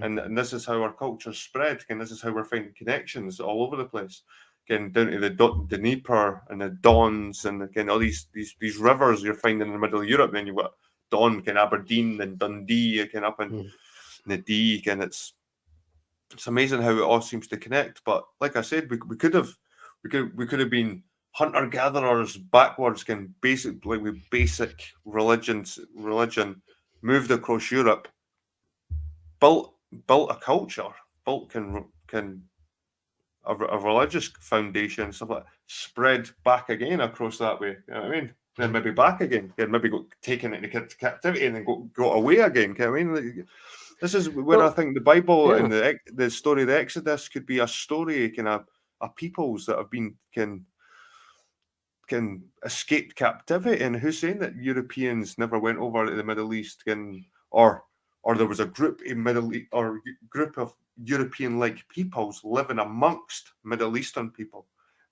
And this is how our culture spread, and this is how we're finding connections all over the place. Down to the Dnieper and the Dons and all these rivers you're finding in the middle of Europe. Then you've got Don, Aberdeen, and Dundee, up in the Dee, and it's amazing how it all seems to connect. But like I said, we could have been hunter gatherers backwards, basic religion, moved across Europe, built a culture, built a religious foundation, stuff like that, spread back again across that way. You know what I mean? Then maybe back again, and maybe got taken into captivity and then got away again. You know what I mean? This is where I think the Bible and the story of the Exodus could be a story, a peoples that have been can escaped captivity. And who's saying that Europeans never went over to the Middle East, or there was a group in Middle East or group of European-like peoples living amongst Middle Eastern people,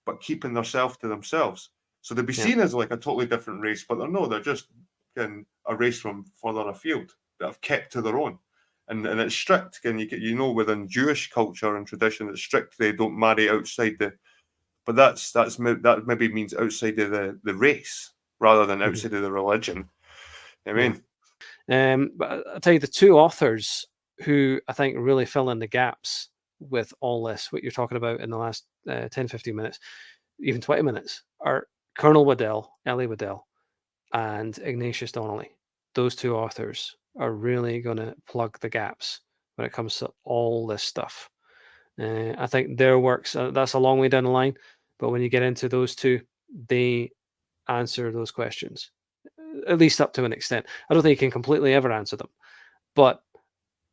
but keeping themselves to themselves. So they'd be seen as like a totally different race, but they're just a race from further afield that have kept to their own. And it's strict. Within Jewish culture and tradition, it's strict. They don't marry outside but that maybe means outside of the race rather than outside of the religion. I mean, but I'll tell you, the two authors who I think really fill in the gaps with all this, what you're talking about in the last 10, 15 minutes, even 20 minutes, are Colonel Waddell, Ellie Waddell, and Ignatius Donnelly. Those two authors are really going to plug the gaps when it comes to all this stuff. I think their works, that's a long way down the line, but when you get into those two, they answer those questions, at least up to an extent. I don't think you can completely ever answer them, but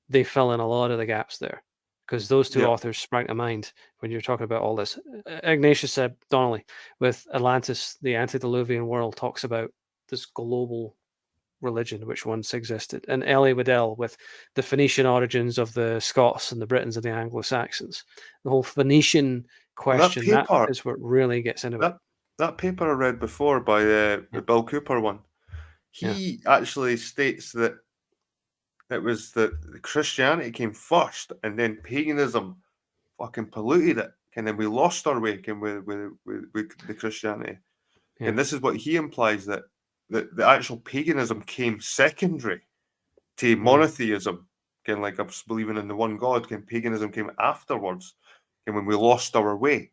they fill in a lot of the gaps there, because those two authors sprang to mind when you're talking about all this. Ignatius Donnelly with Atlantis, the antediluvian world, talks about this global religion which once existed, and Ellie Waddell with the Phoenician origins of the Scots and the Britons and the Anglo-Saxons. The whole Phoenician question, that is what really gets into it. That paper I read before by the Bill Cooper one, he actually states that it was that Christianity came first, and then paganism fucking polluted it, and then we lost our way with the Christianity. And this is what he implies, that the actual paganism came secondary to monotheism. Again, like us believing in the one God, paganism came afterwards, and when we lost our way.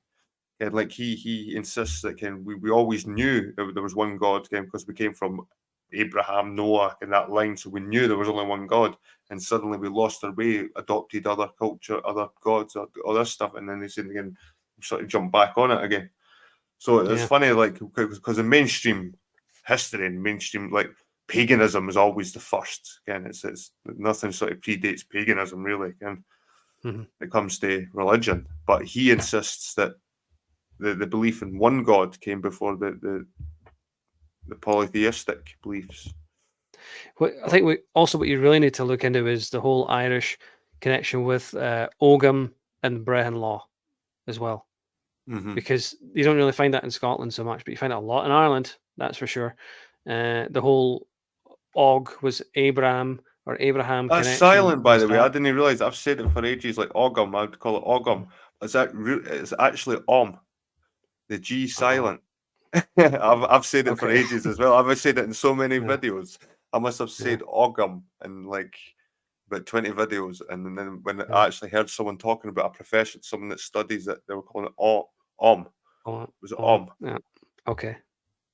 And like he insists that we always knew that there was one God, because we came from Abraham, Noah, and that line, so we knew there was only one God, and suddenly we lost our way, adopted other culture, other gods, all this stuff, and then they said again, sort of jump back on it again. So it's funny, like, because in mainstream history and mainstream, like, paganism is always the first. Again, it's nothing sort of predates paganism really, again, it comes to religion. But he insists that the belief in one God came before the polytheistic beliefs. I think what you really need to look into is the whole Irish connection with Ogham and Brehon law as well. Because you don't really find that in Scotland so much, but you find it a lot in Ireland, that's for sure. The whole Og was Abraham That's connection. silent, by the way. I didn't realise. I've said it for ages, like Ogham. I would call it Ogham. It's actually Om. The G silent. I've said it for ages as well. I've said it in so many videos. I must have said Ogham in like about 20 videos, and then when I actually heard someone talking about a profession, someone that studies it, they were calling it Om. It was Om. Yeah. Okay.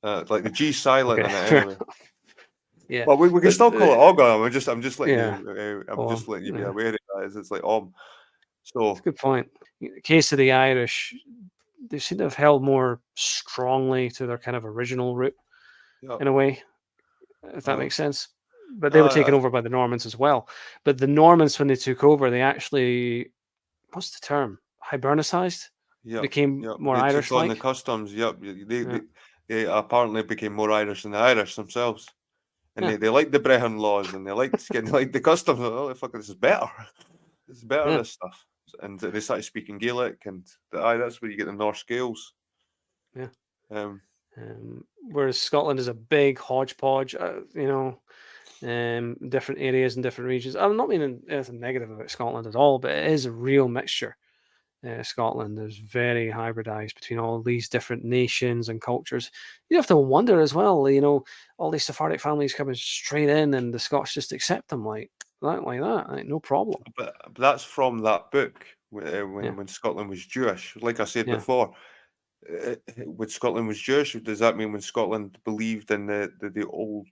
Like the G silent in it anyway. Yeah. Well, we can still call it Ogham. I'm just letting you be aware of that. It's like Om. So that's a good point. In the case of the Irish, they seem to have held more strongly to their kind of original root in a way, if that makes sense. But they were taken over by the Normans as well. But the Normans, when they took over, they actually, what's the term? Hibernicized? Became more they Irish-like. took on the customs. They apparently became more Irish than the Irish themselves. And they liked the Brehon laws, and they liked the customs. Oh, fuck, this is better. This is better, this stuff. And they started speaking Gaelic, and that's where you get the Norse Gaels. Yeah. Whereas Scotland is a big hodgepodge, different areas and different regions. I'm not meaning anything negative about Scotland at all, but it is a real mixture. Scotland is very hybridized between all these different nations and cultures. You have to wonder as well, all these Sephardic families coming straight in, and the Scots just accept them like that, no problem. But that's from that book when Scotland was Jewish. Like I said before, when Scotland was Jewish, does that mean when Scotland believed in the Old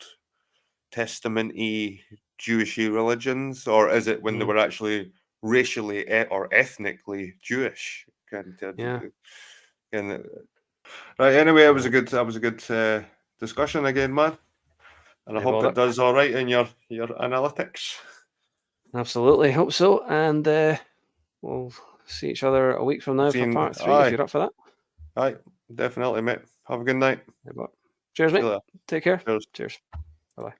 Testament-y Jewishy religions, or is it when they were actually racially or ethnically Jewish? Right. Anyway, it was a good discussion again, man, and I hope it does all right in your analytics. Absolutely, hope so, and we'll see each other a week from now for part 3 if you're up for that. Aye, definitely, mate. Have a good night. Cheers, See you mate. later. Take care. Cheers. Cheers. Bye-bye.